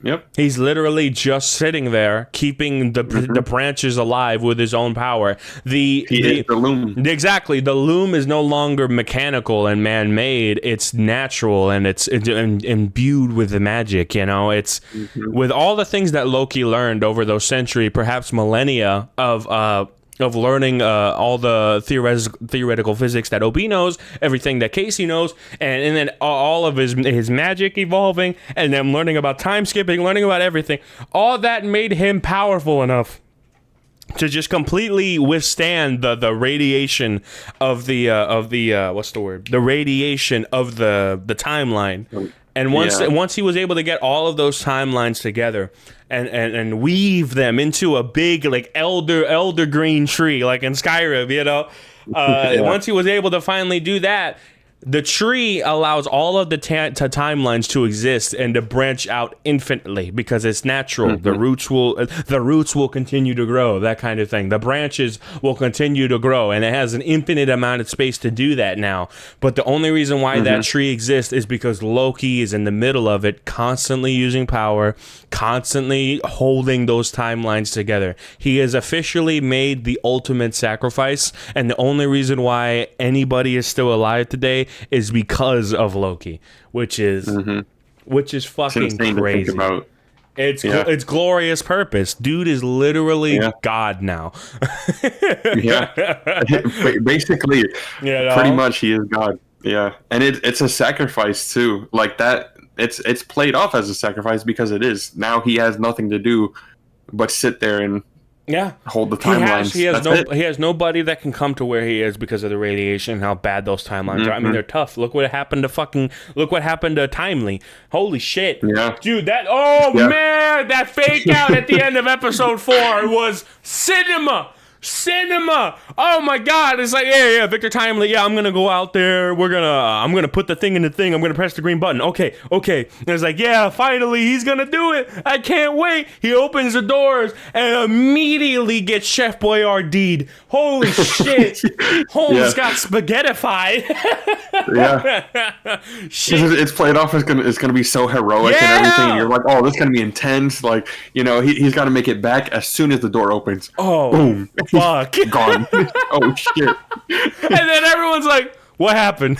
Yep. He's literally just sitting there, keeping the branches alive with his own power. He is the loom. Exactly. The loom is no longer mechanical and man-made. It's natural and it's imbued with the magic, you know? It's with all the things that Loki learned over those centuries, perhaps millennia of learning all the theoretical physics that OB knows, everything that Casey knows, and then all of his magic evolving, and then learning about time skipping, learning about everything. All that made him powerful enough to just completely withstand the radiation of the what's the word? The radiation of the timeline. And once he was able to get all of those timelines together and weave them into a big like elder green tree like in Skyrim, you know, once he was able to finally do that, the tree allows all of the timelines to exist and to branch out infinitely because it's natural. The roots will continue to grow, that kind of thing. The branches will continue to grow, and it has an infinite amount of space to do that now. But the only reason why that tree exists is because Loki is in the middle of it, constantly using power, constantly holding those timelines together. He has officially made the ultimate sacrifice, and the only reason why anybody is still alive today is because of Loki, which is fucking crazy. It's glorious purpose. Dude is literally God now. Basically, pretty much he is God. Yeah, and it's a sacrifice too. Like that, it's played off as a sacrifice because it is. Now he has nothing to do but sit there and hold the timelines. He has nobody that can come to where he is because of the radiation and how bad those timelines are. I mean, they're tough. Look what happened to Timely. Holy shit. Yeah. Dude, man, that fake out at the end of episode 4 was cinema. Oh my god. It's like, Victor Timely, I'm gonna go out there, I'm gonna put the thing in the thing, I'm gonna press the green button. Okay. And it's like, finally he's gonna do it. I can't wait. He opens the doors and immediately gets Chef Boyardee'd. Holy shit. Holmes got spaghettified. Shit. It's played off as gonna be so heroic and everything, and you're like, oh, this is gonna be intense. Like, he's gotta make it back as soon as the door opens. Oh, boom. Fuck. Gone. Oh shit. And then everyone's like, what happened?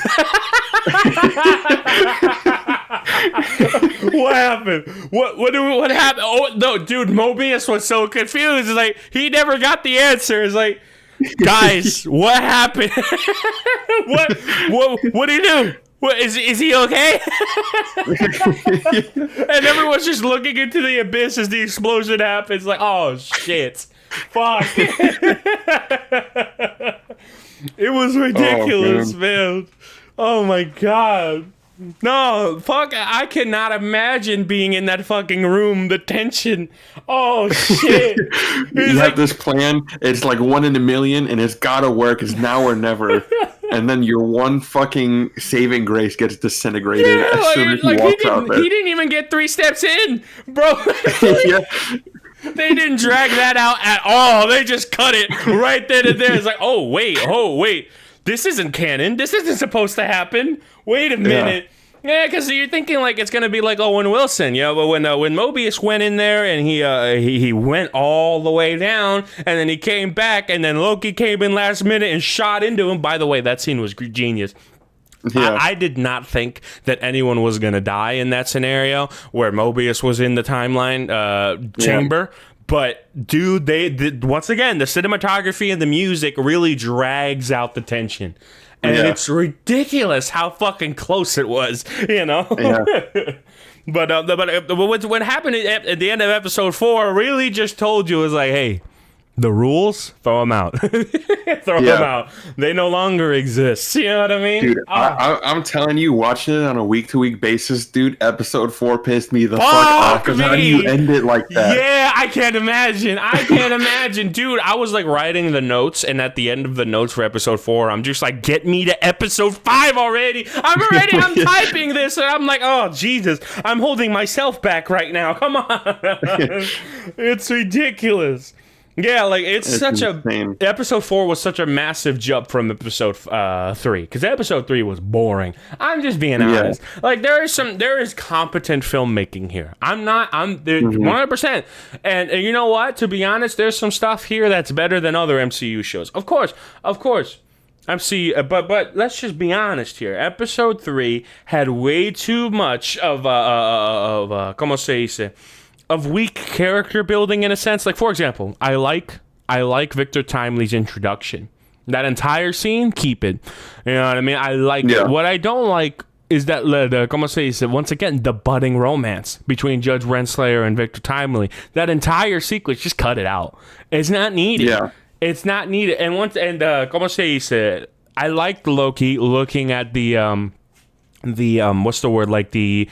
What happened? What happened? Oh no, dude, Mobius was so confused. It's like he never got the answer. It's like, guys, what happened? What did he do? What is he okay? And everyone's just looking into the abyss as the explosion happens. Like, oh shit. Fuck. It was ridiculous, man. Oh my god. No, fuck, I cannot imagine being in that fucking room, the tension. Oh shit. You have this plan, it's like 1 in a million, and it's gotta work, it's now or never. And then your one fucking saving grace gets disintegrated as soon as he walks out there. He didn't even get 3 steps in, bro. They didn't drag that out at all. They just cut it right then and there. It's like, oh wait. This isn't canon. This isn't supposed to happen. Wait a minute. Yeah, because you're thinking like it's gonna be like Owen Wilson, but when Mobius went in there and he went all the way down, and then he came back, and then Loki came in last minute and shot into him. By the way, that scene was genius. Yeah. I did not think that anyone was going to die in that scenario where Mobius was in the timeline chamber. But, dude, once again, the cinematography and the music really drags out the tension. And it's ridiculous how fucking close it was, Yeah. But what happened at the end of episode 4 really just told you, was like, hey, the rules, throw them out. Throw them out. They no longer exist. You know what I mean? Dude, I'm telling you, watching it on a week-to-week basis, dude, episode 4 pissed me the fuck off. Because how do you end it like that? Yeah, I can't imagine. Dude, I was like writing the notes, and at the end of the notes for episode 4, I'm just like, get me to episode 5 already. I'm typing this, and I'm like, oh, Jesus. I'm holding myself back right now. Come on. It's ridiculous. Yeah, like it's such insane. Episode 4 was such a massive jump from episode 3, because episode 3 was boring. I'm just being honest. Like there is competent filmmaking here. I'm 100%. And you know what? To be honest, there's some stuff here that's better than other MCU shows. Of course. But let's just be honest here. Episode 3 had way too much of ¿cómo se dice? Of weak character building in a sense. Like, for example, I like Victor Timely's introduction. That entire scene, keep it. You know what I mean? I like it. What I don't like is that, ¿cómo se dice? Once again, the budding romance between Judge Renslayer and Victor Timely. That entire sequence, just cut it out. It's not needed. Yeah. It's not needed. And ¿cómo se dice? I liked Loki looking at the what's the word? Like the...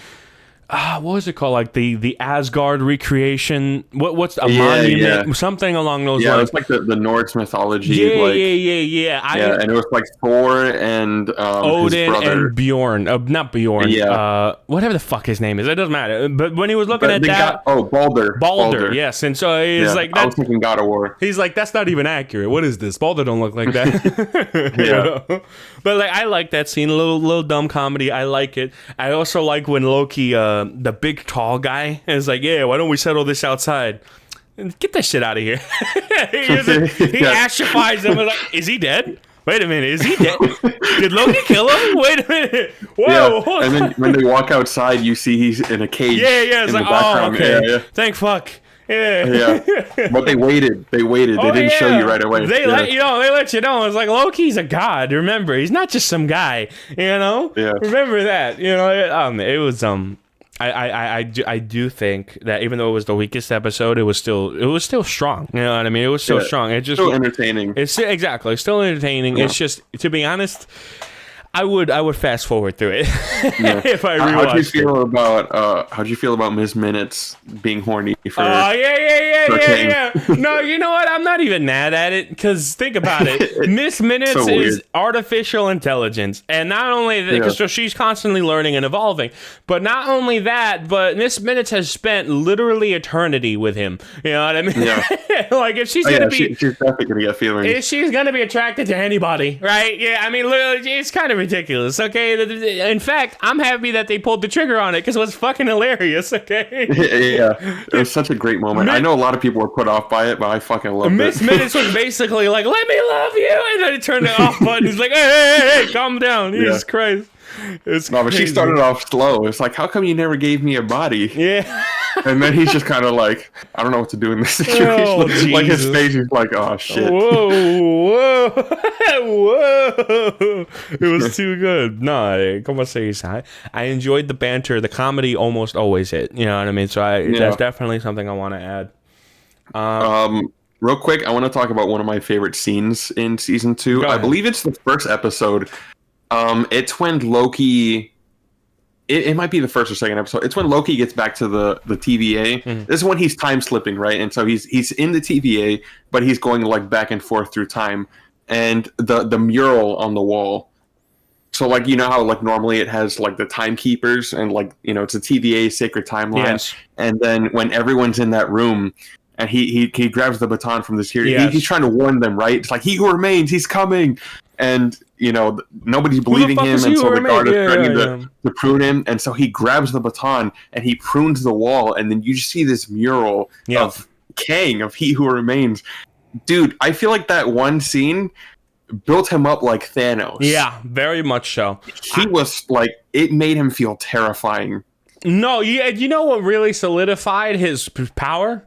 what was it called? Like the Asgard recreation? What's a monument? Something along those lines. Yeah, it's like the Norse mythology. Yeah. And it was like Thor and Odin and Bjorn. Not Bjorn. Yeah. Whatever the fuck his name is, it doesn't matter. But when he was looking at that, Balder. Yes, and so he's like, I was thinking God of War. He's like, that's not even accurate. What is this? Balder don't look like that. Yeah. But like, I like that scene. A little dumb comedy. I like it. I also like when Loki. The big tall guy is like, why don't we settle this outside? Get that shit out of here. He ashifies him. Like, is he dead? Wait a minute, is he dead? Did Loki kill him? Wait a minute. Yeah. Whoa. And then when they walk outside, you see he's in a cage. Yeah. It's in like, the background. okay. Yeah. Thank fuck. Yeah. Yeah. But they waited. They didn't show you right away. They let you know. They let you know. It's like Loki's a god. Remember, he's not just some guy. You know. Yeah. Remember that. You know. It was I do think that even though it was the weakest episode, it was still strong. You know what I mean? It was still strong. It just still entertaining. It's exactly still entertaining. Yeah. It's just, to be honest, I would fast forward through it if I rewatched it. How'd you feel about Miss Minutes being horny for? Oh yeah. No, you know what? I'm not even mad at it, because think about it. Miss Minutes is artificial intelligence, and not only that, because she's constantly learning and evolving. But not only that, but Miss Minutes has spent literally eternity with him. You know what I mean? Yeah. Like if she's gonna be, she's definitely gonna get feelings. If she's gonna be attracted to anybody, right? Yeah. I mean, literally, it's kind of ridiculous. Okay. In fact, I'm happy that they pulled the trigger on it, because it was fucking hilarious. Okay. Yeah. It was such a great moment. I know a lot of people were put off by it, but I fucking loved it. Miss Minutes was basically like, "Let me love you," and then he turned the off button. He's like, hey, calm down. Jesus Christ. No, but she started off slow. It's like, how come you never gave me a body? Yeah. And then he's just kind of like, I don't know what to do in this situation. Oh, like his face is like, oh shit. Whoa. It was too good. No, como se dice? I enjoyed the banter. The comedy almost always hit. You know what I mean? So that's definitely something I want to add. Real quick, I want to talk about one of my favorite scenes in season 2. I believe it's the first episode. It's when Loki. It might be the first or second episode. It's when Loki gets back to the TVA. Mm-hmm. This is when he's time slipping, right? And so he's in the TVA, but he's going like back and forth through time. And the mural on the wall. So like, you know how like normally it has like the timekeepers and like, you know, it's a TVA sacred timeline. Yes. And then when everyone's in that room and he grabs the baton from the security, he's trying to warn them, right? It's like, he who remains, he's coming. And, you know, nobody's believing him, and so the guard is threatening to prune him. And so he grabs the baton, and he prunes the wall, and then you just see this mural of Kang, of He Who Remains. Dude, I feel like that one scene built him up like Thanos. Yeah, very much so. He was, like, it made him feel terrifying. No, you know what really solidified his power?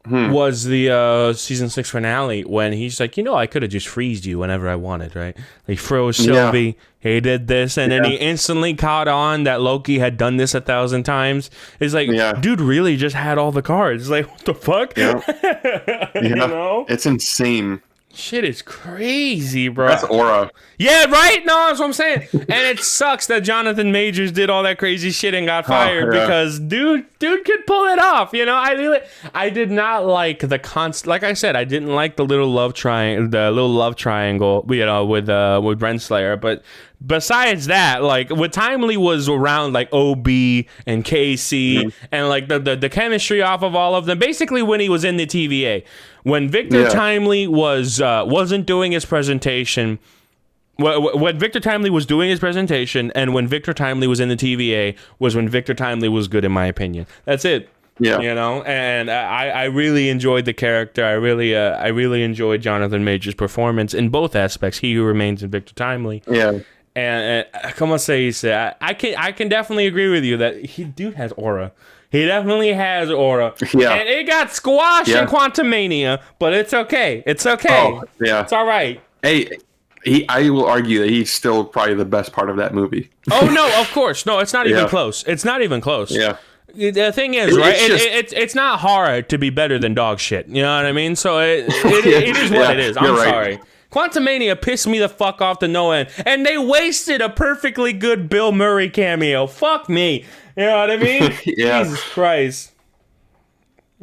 Was the season 6 finale, when he's like, you know, I could have just freezed you whenever I wanted, right? He froze Sylvie, he did this, and then he instantly caught on that Loki had done this 1,000 times. It's like, dude really just had all the cards. Like, what the fuck? You know? It's insane. Shit is crazy, bro. That's aura. Yeah, right? No, that's what I'm saying. And it sucks that Jonathan Majors did all that crazy shit and got fired because dude could pull it off. You know, I did not like the like I said, I didn't like the little love triangle, you know, with Renslayer, but besides that, like, what Timely was around, like OB and KC, and like the chemistry off of all of them, basically when he was in the TVA. When Victor Timely wasn't doing his presentation, when Victor Timely was doing his presentation, and when Victor Timely was in the TVA, was when Victor Timely was good, in my opinion. That's it. Yeah, you know, and I really enjoyed the character. I really enjoyed Jonathan Majors' performance in both aspects. He Who Remains and Victor Timely. Yeah. And como se dice, I can definitely agree with you that dude has aura. He definitely has aura. Yeah. And it got squashed in Quantumania, but it's okay. It's okay. Oh, yeah. It's all right. Hey, I will argue that he's still probably the best part of that movie. Oh, no, of course. No, it's not even close. It's not even close. Yeah. The thing is, right, it's not hard to be better than dog shit. You know what I mean? So it is what it is. I'm sorry. Quantumania pissed me the fuck off to no end. And they wasted a perfectly good Bill Murray cameo. Fuck me. You know what I mean? Jesus Christ.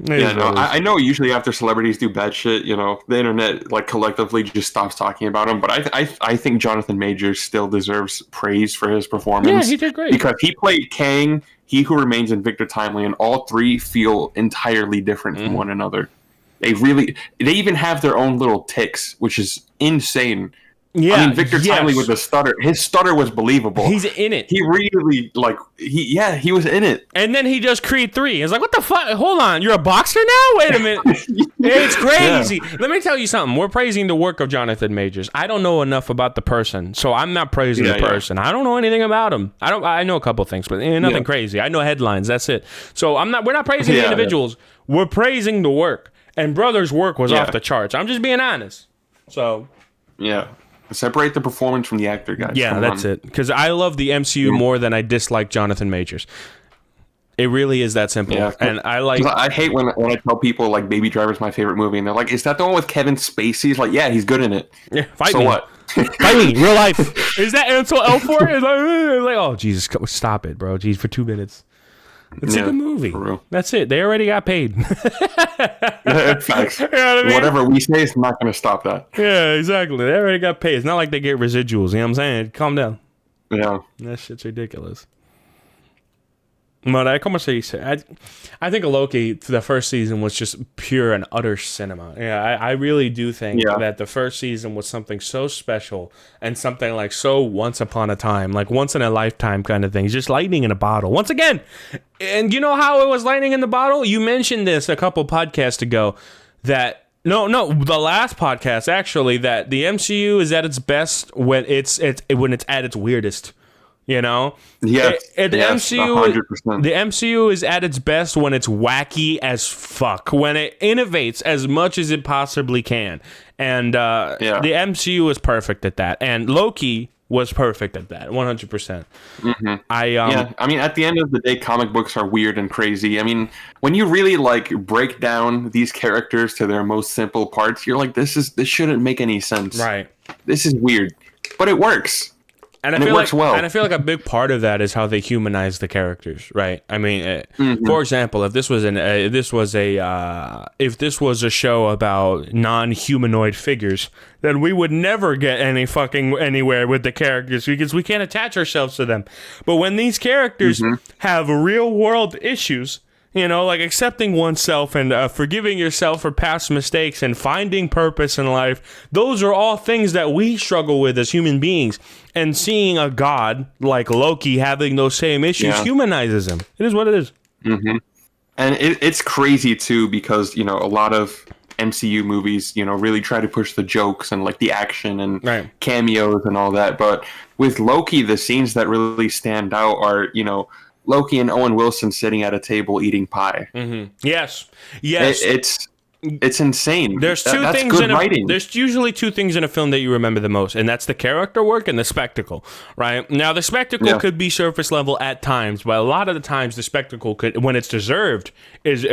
I know usually after celebrities do bad shit, you know, the internet like collectively just stops talking about him. But I think Jonathan Majors still deserves praise for his performance. Yeah, he did great. Because he played Kang, He Who Remains, and Victor Timely, and all three feel entirely different from one another. They even have their own little tics, which is insane. Yeah, I mean, Victor yes. Timely with the stutter. His stutter was believable. He's in it. He really he was in it. And then he does Creed 3. It's like, what the fuck? Hold on, you're a boxer now? Wait a minute. It's crazy. Yeah. Let me tell you something. We're praising the work of Jonathan Majors. I don't know enough about the person, so I'm not praising the person. I don't know anything about him. I know a couple things, but nothing crazy. I know headlines. That's it. So we're not praising the individuals. Yeah. We're praising the work. And Brother's work was off the charts. I'm just being honest. So yeah. Separate the performance from the actor, guys. Yeah, that's it. Because I love the MCU more than I dislike Jonathan Majors. It really is that simple. Yeah, and I hate when I tell people like Baby Driver's my favorite movie, and they're like, "Is that the one with Kevin Spacey?" He's like, "Yeah, he's good in it." Yeah, fight me. What? Fight me, real life. Is that Ansel Elgort? It's like, oh Jesus, stop it, bro. Jeez, for 2 minutes. It's a good movie. That's it. They already got paid. Facts. You know what I mean? Whatever we say is not going to stop that. Yeah, exactly. They already got paid. It's not like they get residuals. You know what I'm saying? Calm down. Yeah. That shit's ridiculous. But I think Loki, the first season was just pure and utter cinema. Yeah, I really do think that the first season was something so special and something like so once upon a time, like once in a lifetime kind of thing. Just lightning in a bottle. Once again, and you know how it was lightning in the bottle? You mentioned this a couple podcasts ago that the last podcast actually, that the MCU is at its best when it's at its weirdest. You know, the MCU, 100%. The MCU is at its best when it's wacky as fuck, when it innovates as much as it possibly can, and the MCU is perfect at that, and Loki was perfect at that, 100%. Mm-hmm. I mean, at the end of the day, comic books are weird and crazy. I mean, when you really like break down these characters to their most simple parts, you're like, this shouldn't make any sense. Right? This is weird, but it works. And I feel like a big part of that is how they humanize the characters, right? I mean, for example, if this was a show about non-humanoid figures, then we would never get anywhere with the characters because we can't attach ourselves to them. But when these characters have real world issues, you know, like accepting oneself and forgiving yourself for past mistakes and finding purpose in life, those are all things that we struggle with as human beings. And seeing a god like Loki having those same issues humanizes him. It is what it is. Mm-hmm. And it's crazy, too, because, you know, a lot of MCU movies, you know, really try to push the jokes and like the action and cameos and all that. But with Loki, the scenes that really stand out are, you know, Loki and Owen Wilson sitting at a table eating pie. Mm-hmm. Yes. It's insane. There's usually two things in a film that you remember the most, and that's the character work and the spectacle, right? Now, the spectacle could be surface level at times, but a lot of the times the spectacle could, when it's deserved, is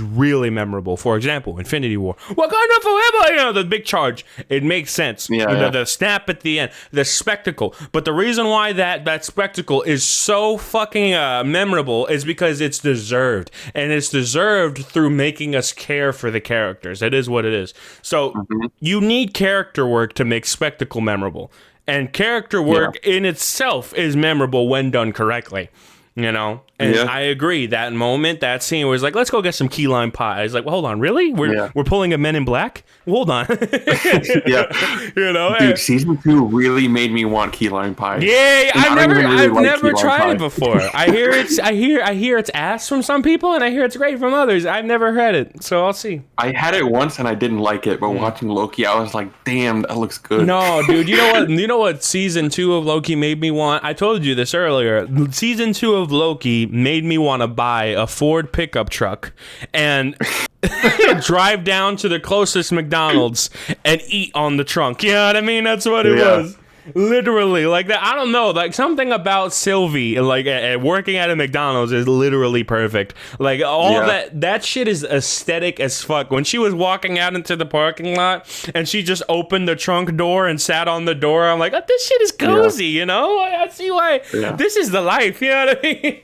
really memorable. For example, Infinity War. Wakanda forever! You know, the big charge. It makes sense. The snap at the end, the spectacle. But the reason why that spectacle is so fucking memorable is because it's deserved, and it's deserved through making us care for the characters. It is what it is. So you need character work to make spectacle memorable, and character work in itself is memorable when done correctly, you know. And I agree, that moment, that scene where it's like, let's go get some key lime pie. It's like, well, hold on, really? We're pulling a Men in Black? Hold on. You know, dude, season 2 really made me want key lime pie. Yeah, I've never tried it before. I hear it's ass from some people, and I hear it's great from others. I've never had it, so I'll see. I had it once and I didn't like it, but watching Loki, I was like, damn, that looks good. No, dude, you know what? You know what season 2 of Loki made me want? I told you this earlier. Season 2 of Loki made me want to buy a Ford pickup truck and drive down to the closest McDonald's and eat on the trunk. You know what I mean? That's what it was. Literally, like that. I don't know, like something about Sylvie, like working at a McDonald's is literally perfect. Like all that shit is aesthetic as fuck. When she was walking out into the parking lot and she just opened the trunk door and sat on the door, I'm like, oh, this shit is cozy, you know? I see why. This is the life, you know what I mean?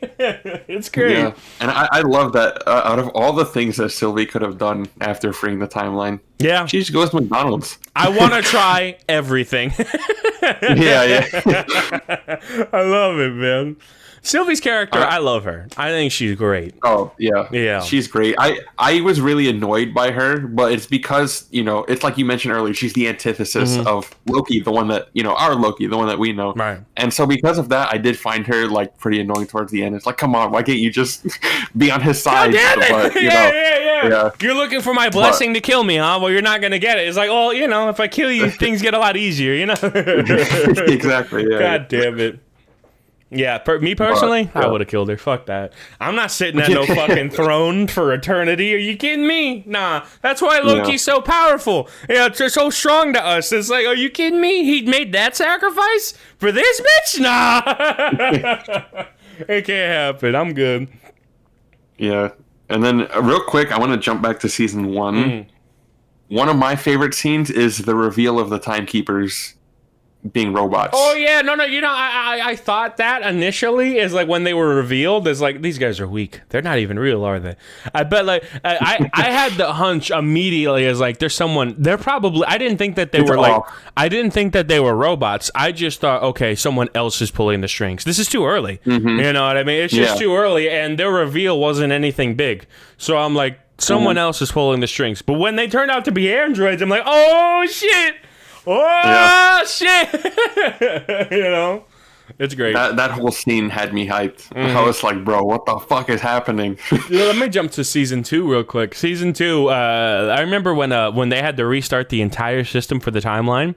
It's great. Yeah. And I love that out of all the things that Sylvie could have done after freeing the timeline, she just goes to McDonald's. I want to try everything. I love it, man. Sylvie's character, I love her. I think she's great. Oh yeah, Yeah. she's great. I was really annoyed by her, but it's because it's like you mentioned earlier. She's the antithesis of Loki, the one that our Loki, the one that we know. Right. And so because of that, I did find her like pretty annoying towards the end. It's like, come on, why can't you just be on his side? Damn it! But, yeah. You're looking for my blessing to kill me, huh? Well, you're not gonna get it. It's like, well, if I kill you, things get a lot easier, Exactly. Yeah. God damn it. Yeah, me personally, I would have killed her. Fuck that. I'm not sitting at no fucking throne for eternity. Are you kidding me? Nah. That's why Loki's so powerful. Yeah, it's so strong to us. It's like, are you kidding me? He made that sacrifice for this bitch? Nah. It can't happen. I'm good. Yeah. And then real quick, I want to jump back to season 1. One of my favorite scenes is the reveal of the timekeepers being robots. Oh yeah, no, I thought that initially is like when they were revealed, is like these guys are weak. They're not even real, are they? I bet like I had the hunch immediately as like there's someone. They're probably. I didn't think that they were like. I didn't think that they were robots. I just thought, okay, someone else is pulling the strings. This is too early. You know what I mean? It's just too early, and their reveal wasn't anything big. So I'm like, someone else is pulling the strings. But when they turned out to be androids, I'm like, oh shit. Oh shit! It's great. That whole scene had me hyped. I was like, bro, what the fuck is happening? Let me jump to season 2 real quick. Season 2, I remember when they had to restart the entire system for the timeline.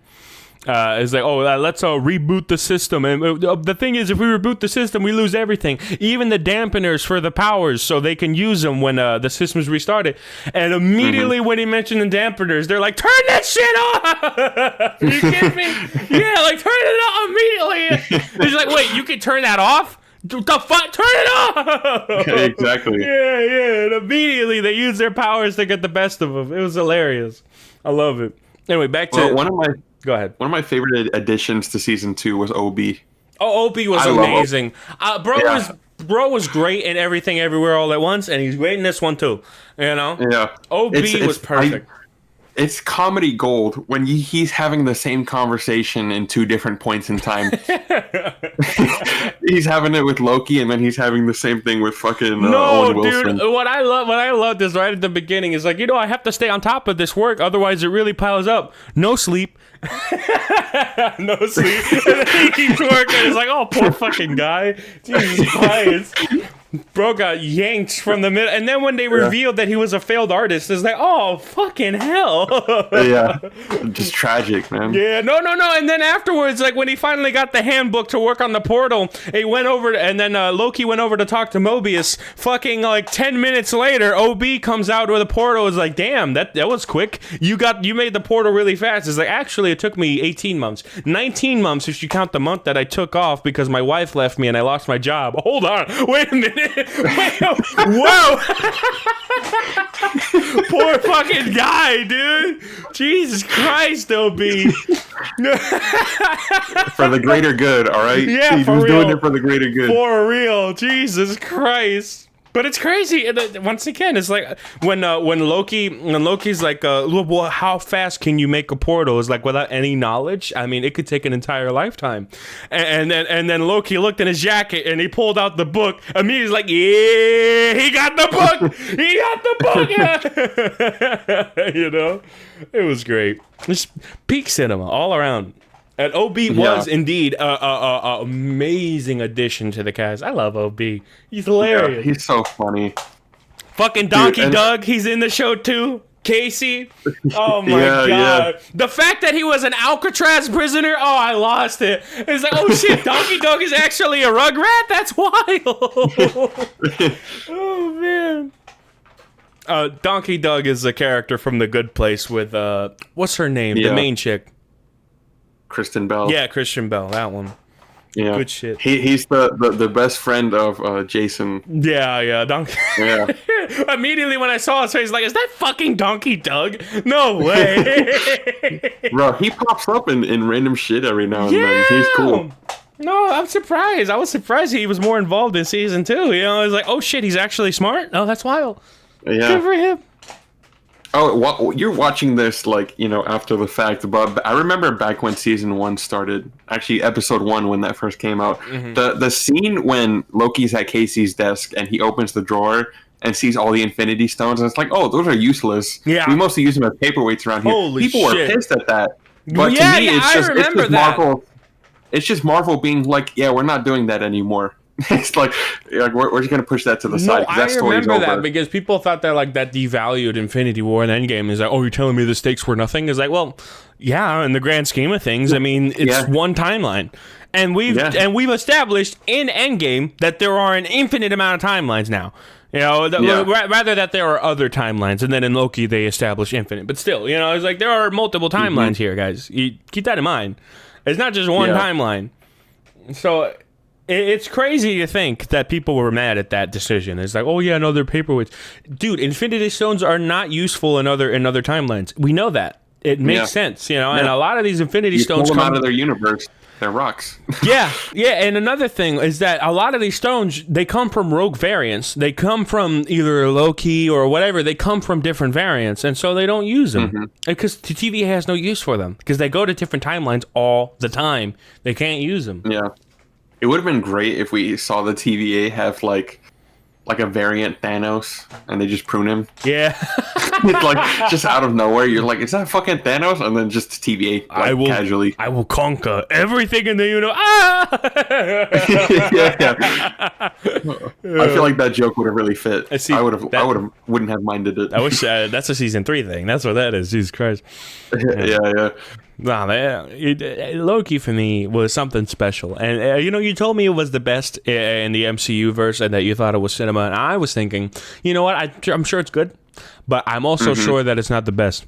It's like, let's reboot the system. And the thing is, if we reboot the system, we lose everything. Even the dampeners for the powers, so they can use them when the system's restarted. And immediately when he mentioned the dampeners, they're like, turn that shit off! Are you kidding me? Yeah, like, turn it off immediately! He's like, wait, you can turn that off? The fuck? Turn it off! Exactly. Yeah. And immediately they use their powers to get the best of them. It was hilarious. I love it. Anyway, back to... Go ahead. One of my favorite additions to season 2 was Obi. Oh, Obi was amazing. Bro was great in Everything Everywhere All at Once, and he's great in this one too. Yeah. Obi was perfect. It's comedy gold when he's having the same conversation in 2 different points in time. He's having it with Loki, and then he's having the same thing with fucking Owen Wilson. Dude, what I loved is right at the beginning is like, I have to stay on top of this work, otherwise it really piles up. No sleep. No sleep. And then he keeps working. It's like, oh, poor fucking guy. Jesus Christ. Bro got yanked from the middle, and then when they revealed that he was a failed artist, it's like, oh fucking hell. Yeah, just tragic, man. Yeah, no, and then afterwards, like when he finally got the handbook to work on the portal, he went over, and then Loki went over to talk to Mobius. Fucking like 10 minutes later, OB comes out with a portal. Is like, damn, that was quick. You made the portal really fast. It's like, actually, it took me 18 months, 19 months if you count the month that I took off because my wife left me and I lost my job. Hold on, wait a minute. Whoa! Poor fucking guy, dude. Jesus Christ, OB. For the greater good, all right? Yeah, he was doing it for the greater good. For real, Jesus Christ. But it's crazy. Once again, it's like when Loki's like, well, how fast can you make a portal? It's like without any knowledge. I mean, it could take an entire lifetime. And then Loki looked in his jacket and he pulled out the book. Immediately, like, yeah, he got the book. He got the book. It was great. Just peak cinema all around. And OB was indeed a amazing addition to the cast. I love OB. He's hilarious. Yeah, he's so funny. Fucking Donkey Doug, he's in the show too. Casey. Oh my god. Yeah. The fact that he was an Alcatraz prisoner, I lost it. It's like, oh shit, Donkey Doug is actually a Rugrat? That's wild. Oh man. Donkey Doug is a character from The Good Place with what's her name? The main chick. Kristen Bell. Yeah, Christian Bell, that one. Yeah. Good shit. He's the best friend of Jason. Yeah. Donkey. Yeah. Immediately when I saw his face, like, is that fucking Donkey Doug? No way. Bro, he pops up in random shit every now and then. He's cool. No, I'm surprised. I was surprised he was more involved in season 2. I was like, oh shit, he's actually smart? Oh, that's wild. Yeah. Good for him. Oh, well, you're watching this like, after the fact, but I remember back when season 1 started, actually episode 1 when that first came out, the scene when Loki's at Casey's desk and he opens the drawer and sees all the Infinity Stones, and it's like, oh, those are useless. Yeah. We mostly use them as paperweights around here. Holy People shit. were pissed at that. But Yeah, to me, yeah, I remember that. Marvel. It's just Marvel being like, yeah, we're not doing that anymore. It's like we're just gonna push that to the side. No, That I story's remember over. that because people thought that like that devalued Infinity War and Endgame. Is like, oh, you're telling me the stakes were nothing? It's like, well, yeah, in the grand scheme of things, I mean, it's one timeline, and we've established in Endgame that there are an infinite amount of timelines now. You know, rather that there are other timelines, and then in Loki they establish infinite. But still, it's like there are multiple timelines here, guys. You keep that in mind. It's not just one timeline. So it's crazy to think that people were mad at that decision. It's like, oh yeah, no, they're paperweights. Dude, Infinity Stones are not useful in other timelines. We know that. It makes sense, and a lot of these Infinity Stones come come out of their universe. They're rocks. yeah, and another thing is that a lot of these stones, they come from rogue variants. They come from either Loki or whatever. They come from different variants, and so they don't use them because the TVA has no use for them because they go to different timelines all the time. They can't use them. Yeah, it would have been great if we saw the TVA have like a variant Thanos, and they just prune him. Yeah. It's like just out of nowhere, you're like, is that fucking Thanos? And then just TVA casually. I will conquer everything in the universe. Ah! I feel like that joke would have really fit. I wouldn't have minded it. I wish that's a season 3 thing. That's what that is. Jesus Christ. Yeah. Nah, man, Loki for me was something special, and you told me it was the best in the MCU verse, and that you thought it was cinema, and I was thinking, you know what, I'm sure it's good, but I'm also sure that it's not the best.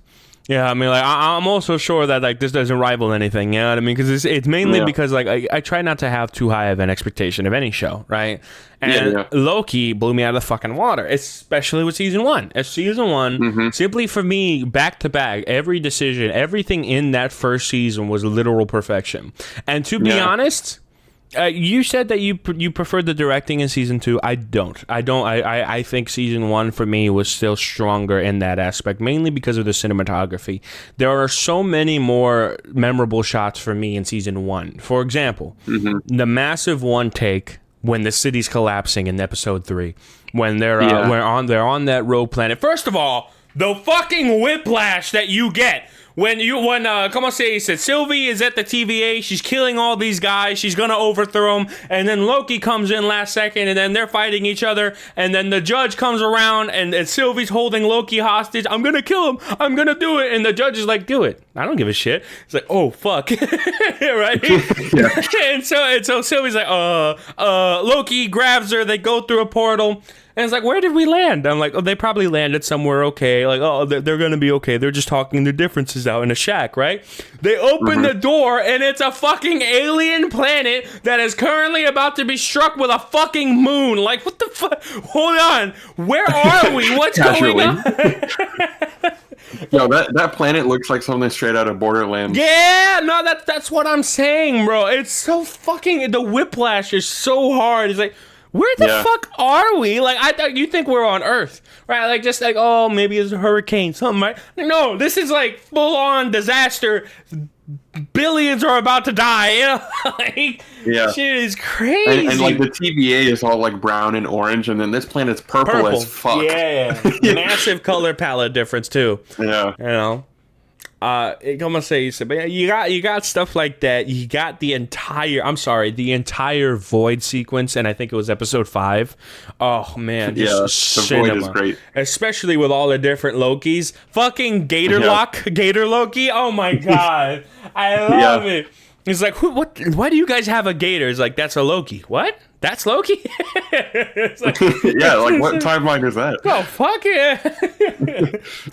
Yeah, I mean, like I'm also sure that like this doesn't rival anything. You know what I mean? Because it's mainly because like I try not to have too high of an expectation of any show, right? And Loki blew me out of the fucking water, especially with season 1. As season 1, simply for me, back to back, every decision, everything in that first season was literal perfection. And to be honest. You said that you preferred the directing in season 2. I don't. I think season 1 for me was still stronger in that aspect, mainly because of the cinematography. There are so many more memorable shots for me in season 1. For example, the massive one take when the city's collapsing in episode 3, when they're on that rogue planet. First of all, the fucking whiplash that you get. When come on, say, said Sylvie is at the TVA, she's killing all these guys, she's gonna overthrow them, and then Loki comes in last second, and then they're fighting each other, and then the judge comes around, and Sylvie's holding Loki hostage. I'm gonna kill him, I'm gonna do it, and the judge is like, do it. I don't give a shit. It's like, oh fuck, right? And so Sylvie's like, Loki grabs her, they go through a portal. And it's like, where did we land? I'm like, oh, they probably landed somewhere okay. Like, oh, they're going to be okay. They're just talking their differences out in a shack, right? They open the door, and it's a fucking alien planet that is currently about to be struck with a fucking moon. Like, what the fuck? Hold on. Where are we? What's going on? Yo, that planet looks like something straight out of Borderlands. Yeah, no, that's what I'm saying, bro. It's so fucking... The whiplash is so hard. It's like... Where the fuck are we? Like, I thought you think we're on Earth, right? Like, just like, oh, maybe it's a hurricane, something, right? No, this is like full-on disaster. Billions are about to die, Like, shit is crazy. And like the TVA is all like brown and orange, and then this planet's purple. As fuck. Yeah. Massive color palette difference too. Yeah. Como se dice? But you got stuff like that. You got the entire Void sequence, and I think it was episode 5. Oh man, the Void is great, especially with all the different Lokis. Fucking Gator Loki. Oh my god, I love it. He's like, what? Why do you guys have a gator? It's like, that's a Loki. What? That's Loki? It's like, like what timeline is that? Oh, fuck yeah.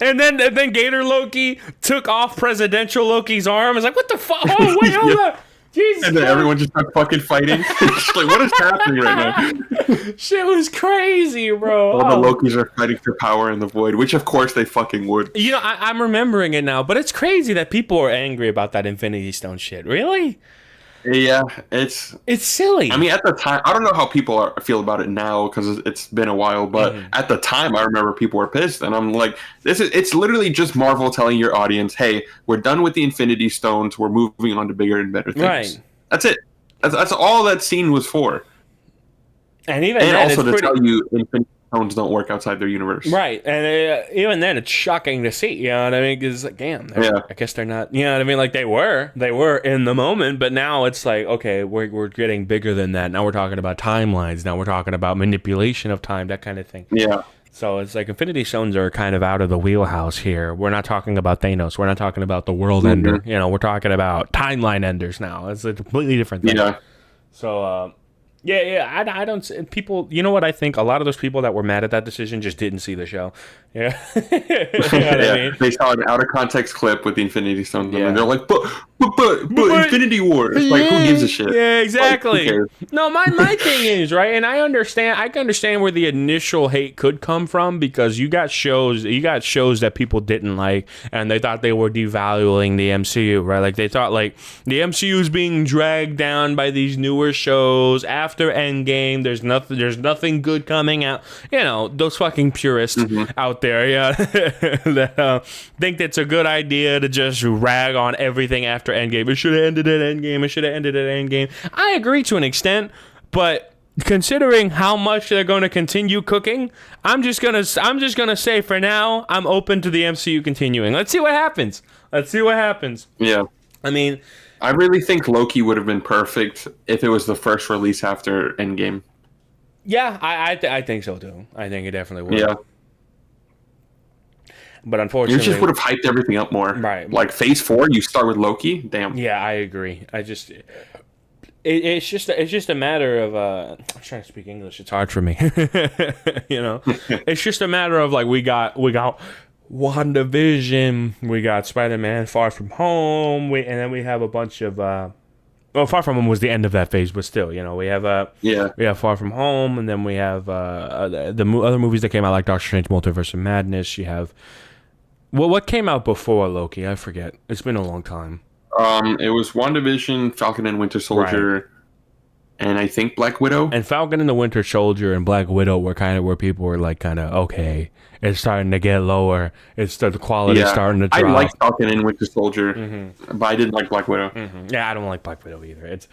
and then Gator Loki took off presidential Loki's arm. It's like, what the fuck? Oh, wait, hold on. Jesus. And then everyone just started fucking fighting. Just like, what is happening right now? Shit was crazy, bro. All the Lokis are fighting for power in the Void, which of course they fucking would. I'm remembering it now, but it's crazy that people are angry about that Infinity Stone shit. Really? Yeah, It's silly. I mean, at the time, I don't know how feel about it now because it's been a while. But at the time, I remember people were pissed, and I'm like, it's literally just Marvel telling your audience, "Hey, we're done with the Infinity Stones. We're moving on to bigger and better things." Right. That's it. That's all that scene was for. And even And then, also it's to pretty. tell you, Infinity Stones don't work outside their universe. Right, and even then, it's shocking to see. You know what I mean? Because like, damn, I guess they're not. You know what I mean? Like they were in the moment, but now it's like, okay, we're getting bigger than that. Now we're talking about timelines. Now we're talking about manipulation of time, that kind of thing. Yeah. So it's like Infinity Stones are kind of out of the wheelhouse here. We're not talking about Thanos. We're not talking about the world ender. You know, we're talking about timeline enders now. It's a completely different thing. Yeah. So. I don't. People, you know what I think? A lot of those people that were mad at that decision just didn't see the show. Yeah, you know what I mean? They saw an out of context clip with the Infinity Stones, and they're like, "But Infinity War." It's like, who gives a shit? Yeah, exactly. Like, No, my thing is right, and I can understand where the initial hate could come from because you got shows that people didn't like, and they thought they were devaluing the MCU, right? Like they thought like the MCU is being dragged down by these newer shows after Endgame. There's nothing good coming out. You know, those fucking purists out there, yeah, that think it's a good idea to just rag on everything after Endgame. It should have ended at Endgame. I agree to an extent, but considering how much they're going to continue cooking, I'm just gonna say for now, I'm open to the MCU continuing. Let's see what happens. Yeah. I mean, I really think Loki would have been perfect if it was the first release after Endgame. yeah, I think so too. I think it definitely would. Yeah. But You unfortunately, just would have hyped everything up more. Right. Like Phase 4, you start with Loki. Damn. yeah, I agree. It's just a matter of I'm trying to speak English. It's hard for me. You know, it's just a matter of like we got WandaVision, we got Spider-Man Far From Home, and then we have a bunch of well, Far From Home was the end of that phase, but still, you know, we have we have Far From Home, and then we have other movies that came out like Doctor Strange Multiverse of Madness. You have what came out before Loki? I forget. It's been a long time. It was WandaVision, Falcon and Winter Soldier, and I think Black Widow. And Falcon and the Winter Soldier and Black Widow were kind of where people were like, kind of okay, it's starting to get lower. It's the quality starting to drop. I like Falcon and Winter Soldier, but I didn't like Black Widow. Yeah, I don't like Black Widow either. It's,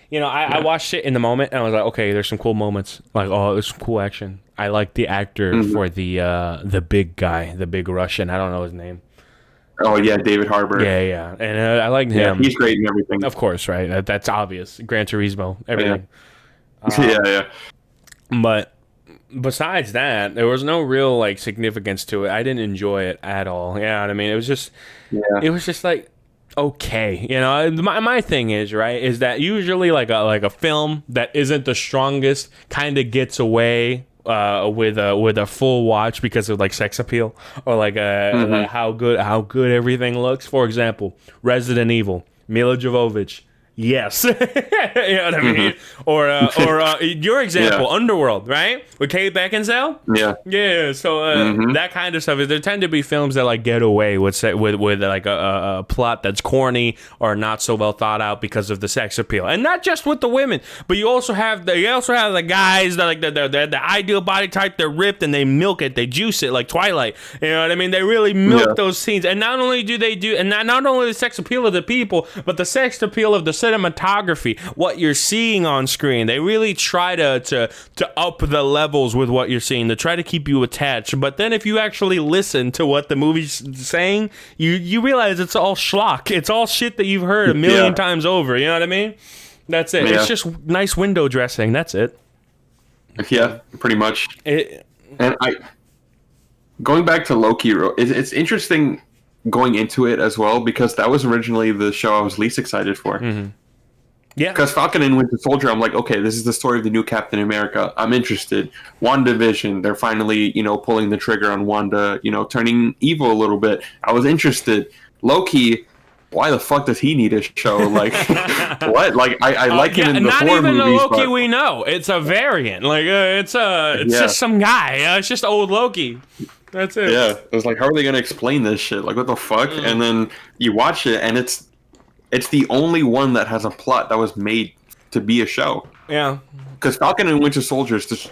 you know, I watched it in the moment and I was like, okay, there's some cool moments. Like, oh, there's some cool action. I like the actor for the big guy, the big Russian. I don't know his name. Oh yeah, David Harbour. Yeah, and I like him. He's great in everything. Of course, right? That's obvious. Gran Turismo, everything. Yeah. But besides that, there was no real like significance to it. I didn't enjoy it at all. Yeah, I mean, it was just like okay, you know. My thing is is that usually like a film that isn't the strongest kind of gets away with a full watch because of like sex appeal or like how good everything looks. For example, Resident Evil, Mila Jovovich. Yes. You know what I mean? Or your example, Underworld, right? With Kate Beckinsale? Yeah, so that kind of stuff. There tend to be films that like get away with like a plot that's corny or not so well thought out because of the sex appeal. And not just with the women, but you also have the guys that like the ideal body type, they're ripped and they milk it, they juice it like Twilight. You know what I mean? They really milk those scenes. And not only do they do, and not only the sex appeal of the people, but the sex appeal of the cinematography, what you're seeing on screen. They really try to up the levels with what you're seeing, to try to keep you attached. But then if you actually listen to what the movie's saying, you realize it's all schlock. It's all shit that you've heard a million times over. You know what I mean? That's it. It's just nice window dressing. That's it. Yeah, pretty much. Going back to Loki, it's interesting going into it as well, because that was originally the show I was least excited for. Yeah. Because Falcon and Winter Soldier, I'm like, okay, this is the story of the new Captain America. I'm interested. WandaVision, they're finally, pulling the trigger on Wanda, turning evil a little bit. I was interested. Loki, why the fuck does he need a show? Like, what? Like, I like him in the Thor movies. Not even the Loki we know. It's a variant. Like, it's just some guy. It's just old Loki. That's it. Yeah. It was like, how are they going to explain this shit? Like, what the fuck? And then you watch it, and It's the only one that has a plot that was made to be a show. Yeah. Because Falcon and Winter Soldier is just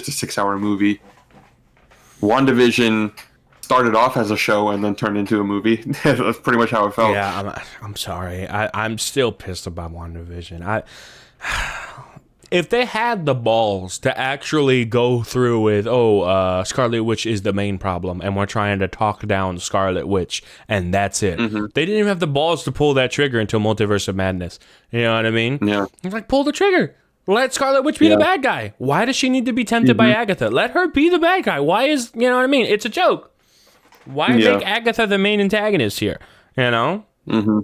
a 6-hour movie. WandaVision started off as a show and then turned into a movie. That's pretty much how it felt. Yeah, I'm sorry. I'm still pissed about WandaVision. If they had the balls to actually go through with, Scarlet Witch is the main problem, and we're trying to talk down Scarlet Witch, and that's it. Mm-hmm. They didn't even have the balls to pull that trigger until Multiverse of Madness. You know what I mean? Yeah. It's like, pull the trigger. Let Scarlet Witch be the bad guy. Why does she need to be tempted by Agatha? Let her be the bad guy. Why is, you know what I mean? It's a joke. Why make Agatha the main antagonist here? You know? Mm-hmm.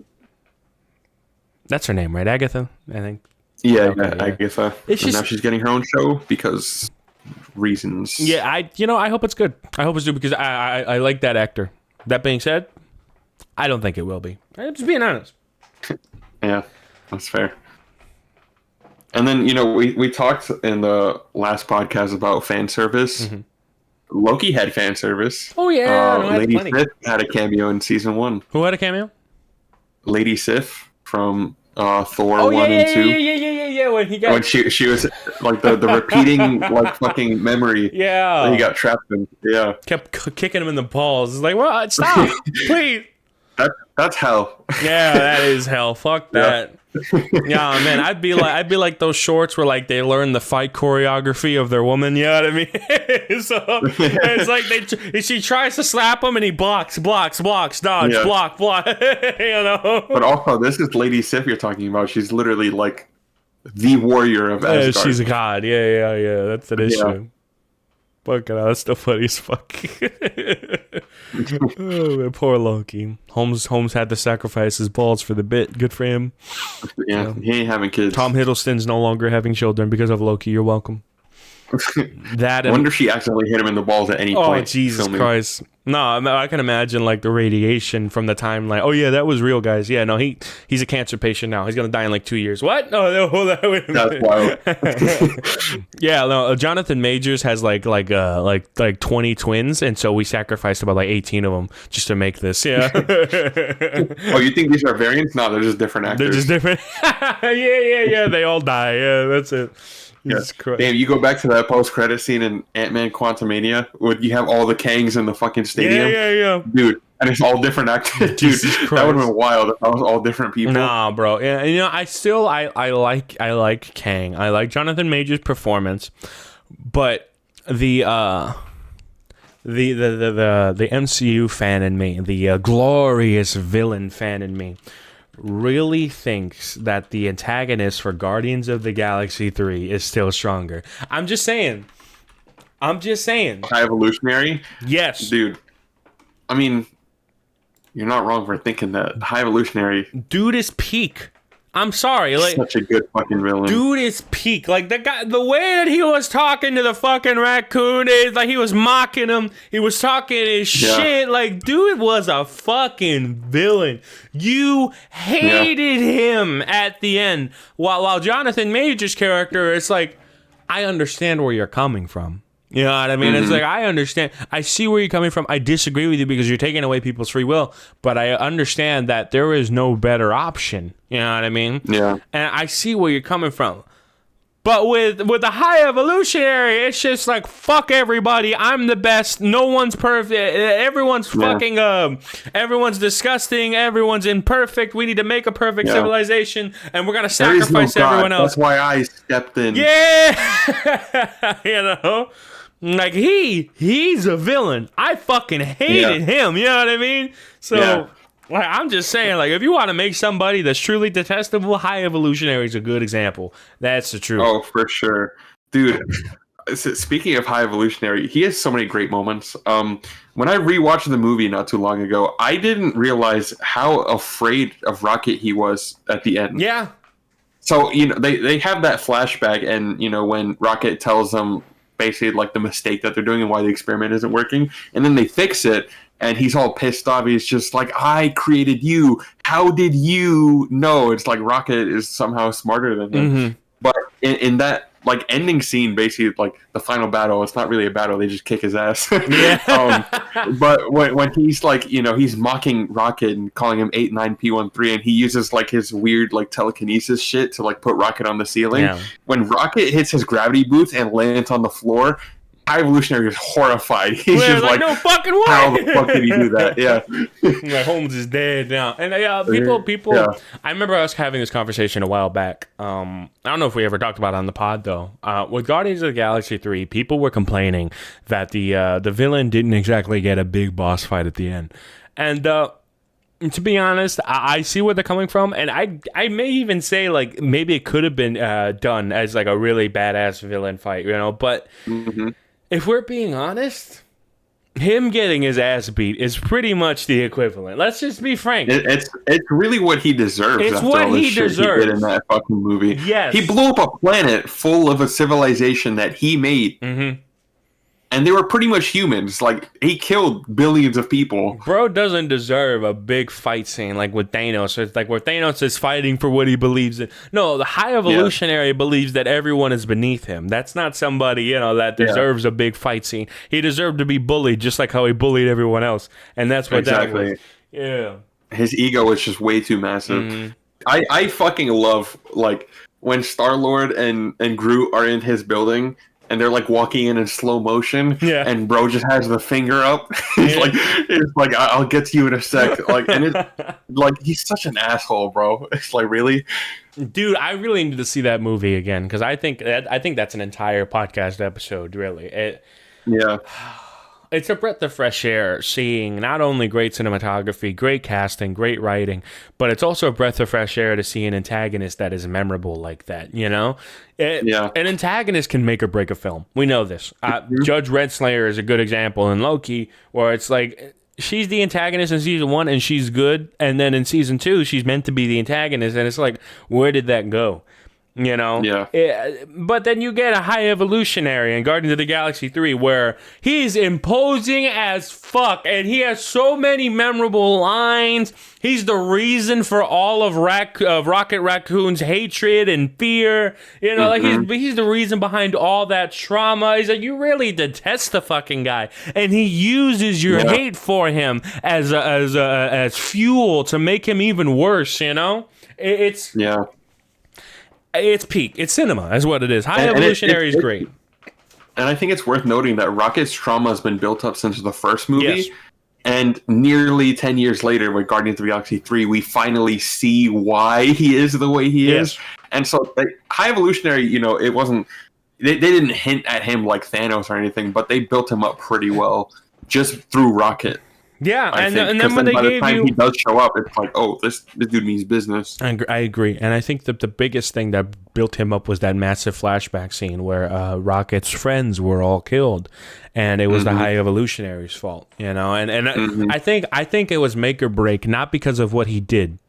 That's her name, right? Agatha, I think. Yeah, Agatha. It's just, now she's getting her own show because reasons. Yeah, I hope it's good. I hope it's good because I like that actor. That being said, I don't think it will be. I'm just being honest. Yeah, that's fair. And then, we talked in the last podcast about fan service. Mm-hmm. Loki had fan service. Oh, yeah. Lady Sif had a cameo in season 1. Who had a cameo? Lady Sif from Thor 1 and 2. Yeah. When she was like the repeating like fucking memory. Yeah. That he got trapped in. Yeah. Kept kicking him in the balls. It's like, well, stop, please. That's hell. Yeah, that is hell. Fuck that. Yeah, man, I'd be like those shorts where like they learn the fight choreography of their woman. You know what I mean? So it's like she tries to slap him and he blocks, dodge, block. You know. But also, this is Lady Sif you're talking about. She's literally like the warrior of Asgard. She's a god. Yeah. That's an issue. Yeah. Fucking hell, that's still funny as fuck. Oh, man, poor Loki. Holmes had to sacrifice his balls for the bit. Good for him. Yeah, he ain't having kids. Tom Hiddleston's no longer having children because of Loki. You're welcome. I wonder if she accidentally hit him in the balls at any point. Oh, Jesus Christ. No, I can imagine like the radiation from the time, like, oh yeah, that was real, guys. Yeah, no, he's a cancer patient now. He's gonna die in like 2 years. What? No, hold on, wait a minute. That's wild. Yeah, no, Jonathan Majors has like 20 twins, and so we sacrificed about like 18 of them just to make this. Yeah. Oh, you think these are variants? No, they're just different actors. They're just different. Yeah. They all die. Yeah, that's it. Yeah. Damn, you go back to that post-credit scene in Ant-Man Quantumania where you have all the Kangs in the fucking stadium. Yeah. Dude, and it's all different actors. Dude, that would have been wild if that was all different people. Nah, bro. Yeah, I like Kang. I like Jonathan Majors' performance, but the MCU fan in me, the glorious villain fan in me, really thinks that the antagonist for Guardians of the Galaxy 3 is still stronger. I'm just saying. High Evolutionary? Yes. Dude, I mean, you're not wrong for thinking that. High Evolutionary. Dude is peak. I'm sorry, like such a good fucking villain. Dude is peak. Like the way that he was talking to the fucking raccoon is like he was mocking him. He was talking his shit. Like, dude was a fucking villain. You hated him at the end. While Jonathan Major's character, it's like, I understand where you're coming from. You know what I mean? Mm-hmm. It's like, I understand. I see where you're coming from. I disagree with you because you're taking away people's free will. But I understand that there is no better option. You know what I mean? Yeah. And I see where you're coming from. But with the High Evolutionary, it's just like, fuck everybody. I'm the best. No one's perfect. Everyone's fucking, everyone's disgusting. Everyone's imperfect. We need to make a perfect civilization. And we're going to sacrifice everyone else. That's why I stepped in. Yeah. You know? Like, he's a villain. I fucking hated him. You know what I mean? So, like, I'm just saying, like, if you want to make somebody that's truly detestable, High Evolutionary is a good example. That's the truth. Oh, for sure. Dude, speaking of High Evolutionary, he has so many great moments. When I rewatched the movie not too long ago, I didn't realize how afraid of Rocket he was at the end. Yeah. So, they have that flashback, and, when Rocket tells them basically like the mistake that they're doing and why the experiment isn't working, and then they fix it, and he's all pissed off. He's just like, I created you. How did you know? It's like Rocket is somehow smarter than him. Mm-hmm. But in that like ending scene, basically like the final battle. It's not really a battle; they just kick his ass. But when he's like, he's mocking Rocket and calling him 89P13, and he uses like his weird like telekinesis shit to like put Rocket on the ceiling. Yeah. When Rocket hits his gravity boost and lands on the floor, High Evolutionary is horrified. He's just like, no fucking way. How the fuck did he do that? Yeah. Like, Holmes is dead now. And people. Yeah. I remember us having this conversation a while back. I don't know if we ever talked about it on the pod though. With Guardians of the Galaxy 3, people were complaining that the villain didn't exactly get a big boss fight at the end. And to be honest, I see where they're coming from, and I may even say like maybe it could have been done as like a really badass villain fight, But if we're being honest, him getting his ass beat is pretty much the equivalent. Let's just be frank. It's really what he deserves. It's what he deserves. He did in that fucking movie. Yes, he blew up a planet full of a civilization that he made. Mm-hmm. And they were pretty much humans. Like, he killed billions of people. Bro doesn't deserve a big fight scene like with Thanos. It's like where Thanos is fighting for what he believes in. No, the High Evolutionary believes that everyone is beneath him. That's not somebody, that deserves a big fight scene. He deserved to be bullied just like how he bullied everyone else. And that's what that was. Yeah. His ego is just way too massive. Mm-hmm. I fucking love, like, when Star-Lord and Groot are in his building, and they're like walking in slow motion, and bro just has the finger up. It's like I'll get to you in a sec. Like, and it's like he's such an asshole, bro. It's like, really, dude. I really need to see that movie again because I think that's an entire podcast episode. Really, it's a breath of fresh air seeing not only great cinematography, great casting, great writing, but it's also a breath of fresh air to see an antagonist that is memorable like that, An antagonist can make or break a film. We know this. Judge Redslayer is a good example in Loki, where it's like she's the antagonist in season 1 and she's good, and then in season 2 she's meant to be the antagonist, and it's like, where did that go? But then you get a High Evolutionary in Guardians of the Galaxy 3 where he's imposing as fuck and he has so many memorable lines. He's the reason for all of Rocket Raccoon's hatred and fear. Like he's the reason behind all that trauma. He's like, you really detest the fucking guy, and he uses your hate for him as fuel to make him even worse. It's peak. It's cinema, is what it is. High Evolutionary is great. And I think it's worth noting that Rocket's trauma has been built up since the first movie. Yes. And nearly 10 years later, with Guardians of the Galaxy 3, we finally see why he is the way he is. And so, High Evolutionary, it wasn't... They didn't hint at him like Thanos or anything, but they built him up pretty well just through Rocket. Yeah, and then when they gave you, he does show up, it's like, oh, this dude means business. I agree, and I think that the biggest thing that built him up was that massive flashback scene where Rocket's friends were all killed, and it was the High Evolutionary's fault, And I think it was make or break, not because of what he did,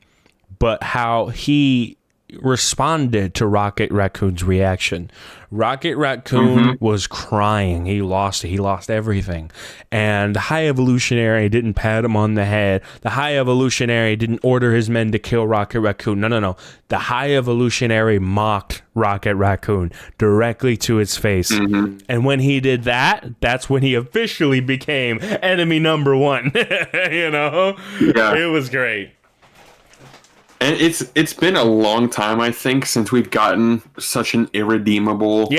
but how he responded to Rocket Raccoon's reaction. Rocket Raccoon was crying. He lost everything. And the High Evolutionary didn't pat him on the head. The High Evolutionary didn't order his men to kill Rocket Raccoon. No. The High Evolutionary mocked Rocket Raccoon directly to his face. And when he did that, that's when he officially became enemy number 1. It was great. And it's been a long time, I think, since we've gotten such an irredeemable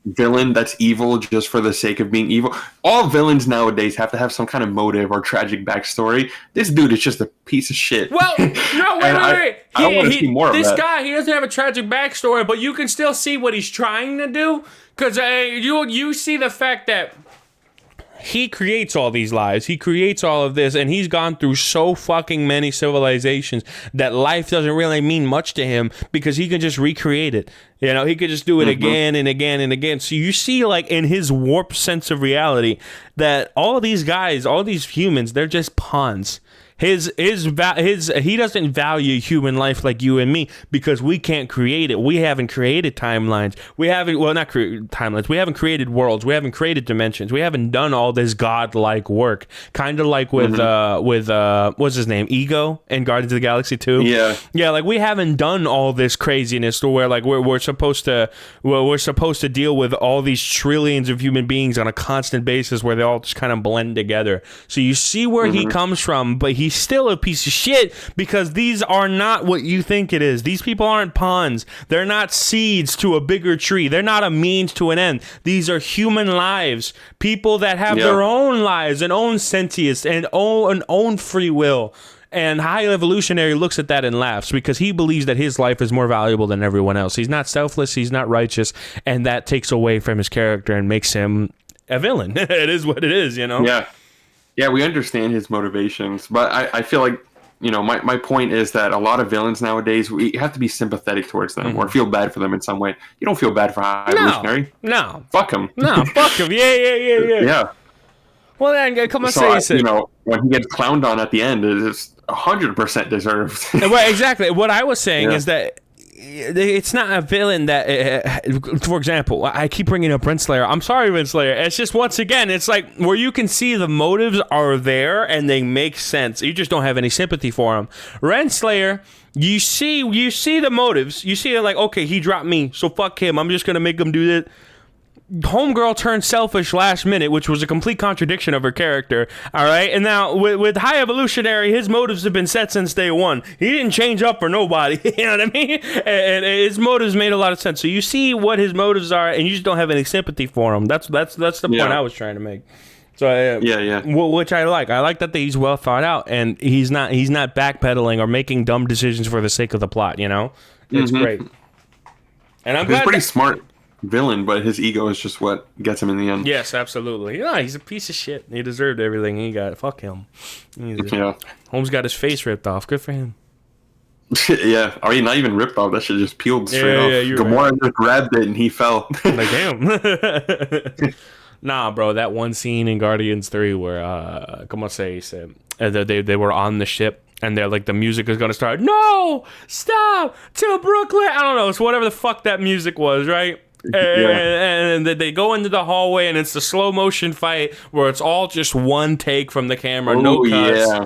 villain that's evil just for the sake of being evil. All villains nowadays have to have some kind of motive or tragic backstory. This dude is just a piece of shit. Well, no, wait. I want to see more of that. This guy, he doesn't have a tragic backstory, but you can still see what he's trying to do. Because you see the fact that he creates all these lives. He creates all of this, and he's gone through so fucking many civilizations that life doesn't really mean much to him because he can just recreate it. He could just do it again and again and again. So you see, like, in his warped sense of reality, that all these guys, all these humans, they're just pawns. He doesn't value human life like you and me because we can't create it. We haven't created timelines. We haven't not created timelines. We haven't created worlds. We haven't created dimensions. We haven't done all this godlike work. Kind of like with what's his name, Ego in Guardians of the Galaxy 2. Yeah, like we haven't done all this craziness to where like we're supposed to deal with all these trillions of human beings on a constant basis where they all just kind of blend together. So you see where he comes from, but he's still a piece of shit because these are not what you think it is. These people aren't pawns. They're not seeds to a bigger tree. They're not a means to an end. These are human lives. People that have their own lives and own sentience and own free will. And High Evolutionary looks at that and laughs because he believes that his life is more valuable than everyone else. He's not selfless. He's not righteous. And that takes away from his character and makes him a villain. It is what it is, you know? Yeah, we understand his motivations. But I feel like, you know, my point is that a lot of villains nowadays, we have to be sympathetic towards them or feel bad for them in some way. You don't feel bad for High Evolutionary. No. Fuck him. No, fuck him. Yeah. Well, then, come on, say you know, when he gets clowned on at the end, it's 100% deserved. Well, exactly. What I was saying is that it's not a villain that, for example, I keep bringing up Renslayer. I'm sorry, Renslayer. It's just, once again, it's like where you can see the motives are there and they make sense. You just don't have any sympathy for him. Renslayer, you see the motives. You see it like, okay, he dropped me, so fuck him. I'm just going to make him do that. Homegirl turned selfish last minute, which was a complete contradiction of her character. All right, and now with High Evolutionary, his motives have been set since day one. He didn't change up for nobody. You know what I mean? And his motives made a lot of sense. So you see what his motives are, and you just don't have any sympathy for him. That's the point I was trying to make. So which I like. I like that he's well thought out, and he's not backpedaling or making dumb decisions for the sake of the plot. You know, it's great. And he's pretty smart villain, but his ego is just what gets him in the end. Yes, absolutely. Yeah, he's a piece of shit. He deserved everything he got. Fuck him. Holmes got his face ripped off. Good for him. Yeah, I mean, not even ripped off. That shit just peeled straight off. Gamora just grabbed it and he fell. Like, damn. Nah, bro, that one scene in Guardians 3 where, he said, they were on the ship. And they're like, the music is going to start. No! Stop! Till Brooklyn! I don't know. It's whatever the fuck that music was, right? And they go into the hallway, and it's the slow motion fight where it's all just one take from the camera, no cuts. Yeah.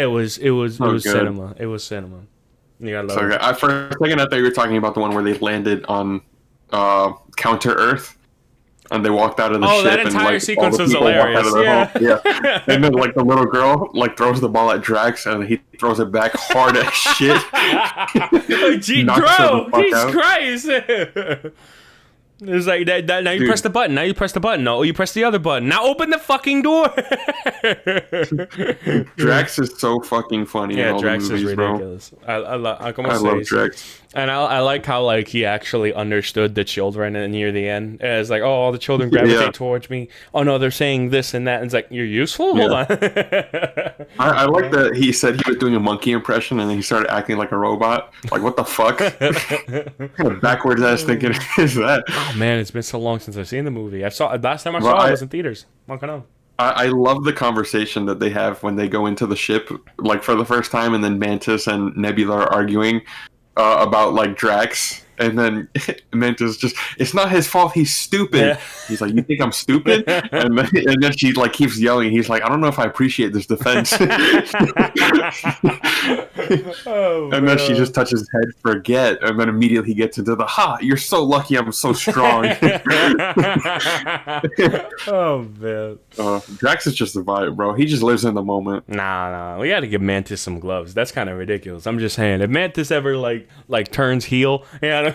It was cinema. It was cinema. You gotta love it. For a second, I thought you were talking about the one where they landed on Counter Earth. And they walked out of the ship. That entire and, sequence was hilarious. Yeah. And then, like, the little girl, like, throws the ball at Drax, and he throws it back hard as shit. Jesus Christ. It's like, now you press the button. Now you press the button. No, you press the other button. Now open the fucking door. Drax is so fucking funny. Yeah, in all Drax the movies, is ridiculous. I love Drax. And I like how, like, he actually understood the children near the end. And it's like, oh, all the children gravitate towards me. Oh, no, they're saying this and that. And it's like, you're useful? Hold on. I like that he said he was doing a monkey impression and then he started acting like a robot. Like, what the fuck? What kind of backwards ass thinking is that? Oh, man, it's been so long since I've seen the movie. Last time I saw it was in theaters. I love the conversation that they have when they go into the ship, like, for the first time, and then Mantis and Nebula are arguing about, like, Drax, and then Mantis just, it's not his fault, he's stupid. Yeah. He's like, you think I'm stupid? And then she, like, keeps yelling. He's like, I don't know if I appreciate this defense. And then she just touches his head, forget, and then immediately he gets into the, you're so lucky I'm so strong. Oh, man. Drax is just a vibe, bro. He just lives in the moment. Nah. We gotta give Mantis some gloves. That's kind of ridiculous. I'm just saying, if Mantis ever, like turns heel, everyone's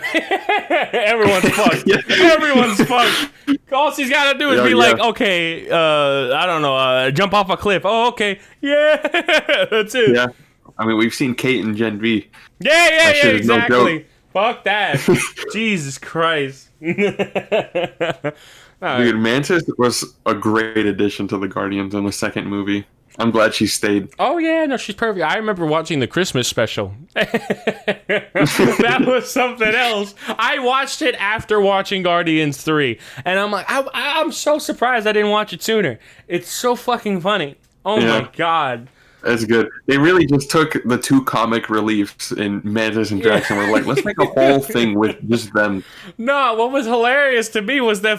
fucked. Everyone's fucked. All she's gotta do is be like, okay, I don't know, jump off a cliff. Oh, okay. Yeah. That's it. Yeah. I mean, we've seen Kate and Gen V. Yeah, exactly. No, fuck that. Jesus Christ. Dude, Mantis was a great addition to the Guardians in the second movie. I'm glad she stayed. Oh, yeah. No, she's perfect. I remember watching the Christmas special. That was something else. I watched it after watching Guardians 3. And I'm like, I'm so surprised I didn't watch it sooner. It's so fucking funny. Oh, my God. That's good. They really just took the two comic reliefs in Mantis and Drax and were like, let's make a whole thing with just them. No, what was hilarious to me was the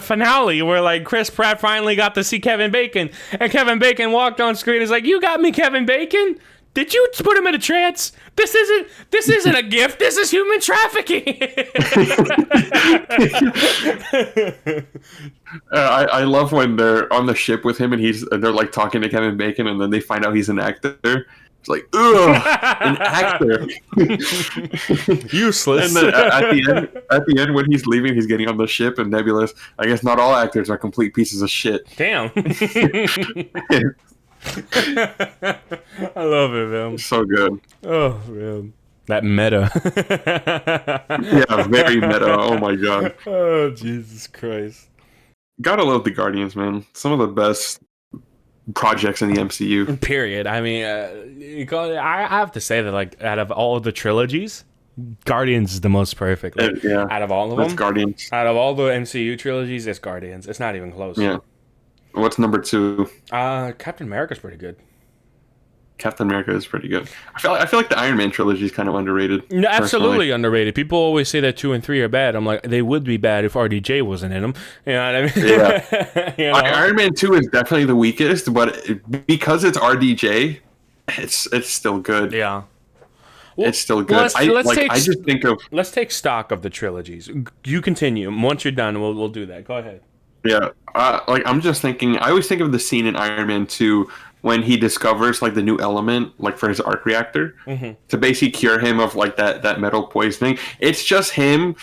finale where like Chris Pratt finally got to see Kevin Bacon, and Kevin Bacon walked on screen and is like, "You got me, Kevin Bacon? Did you put him in a trance? This isn't a gift. This is human trafficking." I love when they're on the ship with him and they're like talking to Kevin Bacon, and then they find out he's an actor. It's like, ugh, an actor. Useless. And then at the end, when he's leaving, he's getting on the ship, and Nebula's, I guess not all actors are complete pieces of shit. Damn. I love it, man. So good. Oh, man. That meta. Yeah, very meta. Oh, my God. Oh, Jesus Christ. Gotta love the Guardians, man. Some of the best projects in the MCU. Period. I mean, I have to say that, like, out of all of the trilogies, Guardians is the most perfect. Like, yeah. Out of all of That's them, Guardians. out of all the MCU trilogies, it's Guardians. It's not even close. Yeah. What's number 2? Captain America's pretty good. Captain America is pretty good. I feel like the Iron Man trilogy is kind of underrated. No, absolutely personally. underrated. People always say that 2 and 3 are bad. I'm like, they would be bad if RDJ wasn't in them. You know what I mean? Yeah. You know? Iron Man 2 is definitely the weakest, but because it's RDJ, it's still good. Yeah. It's still good. Let's take stock of the trilogies. You continue. Once you're done, we'll do that. Go ahead. Yeah. I'm just thinking. I always think of the scene in Iron Man 2 when he discovers like the new element, like for his arc reactor, to basically cure him of like that metal poisoning. It's just him.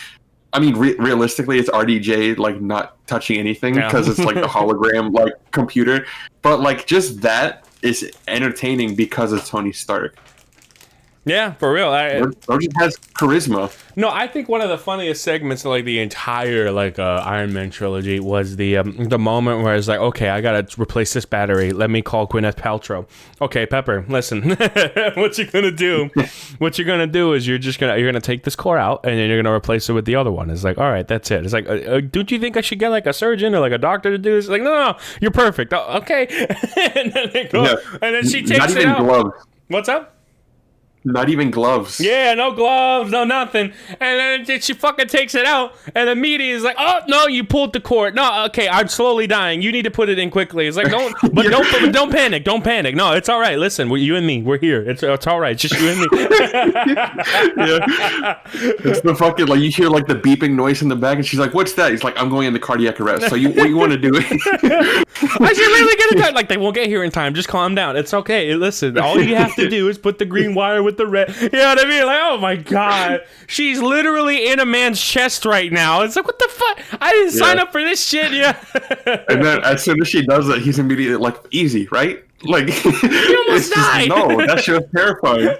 I mean, realistically, it's RDJ like not touching anything because it's like the hologram like computer. But like just that is entertaining because it's Tony Stark. Yeah, for real. Roger has charisma. No, I think one of the funniest segments of like the entire like Iron Man trilogy was the moment where it's like, okay, I gotta replace this battery. Let me call Gwyneth Paltrow. Okay, Pepper, listen, what you're gonna do? What you're gonna do is you're gonna take this core out and then you're gonna replace it with the other one. It's like, all right, that's it. It's like, don't you think I should get like a surgeon or like a doctor to do this? It's like, no, you're perfect. Oh, okay, and then they go, and then she takes it out. Gloves. What's up? Not even gloves. Yeah, no gloves, no nothing. And then she fucking takes it out, and the media is like, "Oh no, you pulled the cord. No, okay, I'm slowly dying. You need to put it in quickly." It's like, don't panic, don't panic. No, it's all right. Listen, you and me, we're here. It's all right. It's just you and me. Yeah, it's the fucking like you hear like the beeping noise in the back, and she's like, "What's that?" He's like, "I'm going into cardiac arrest." So what you want to do? I should really get it done. Like they won't get here in time. Just calm down. It's okay. Listen, all you have to do is put the green wire with the red. You know what I mean? Like, oh my god, she's literally in a man's chest right now. It's like, what the fuck? I didn't sign up for this shit. Yeah. And then as soon as she does it, he's immediately like, easy, right? Like, you almost died. No, that shit was terrifying.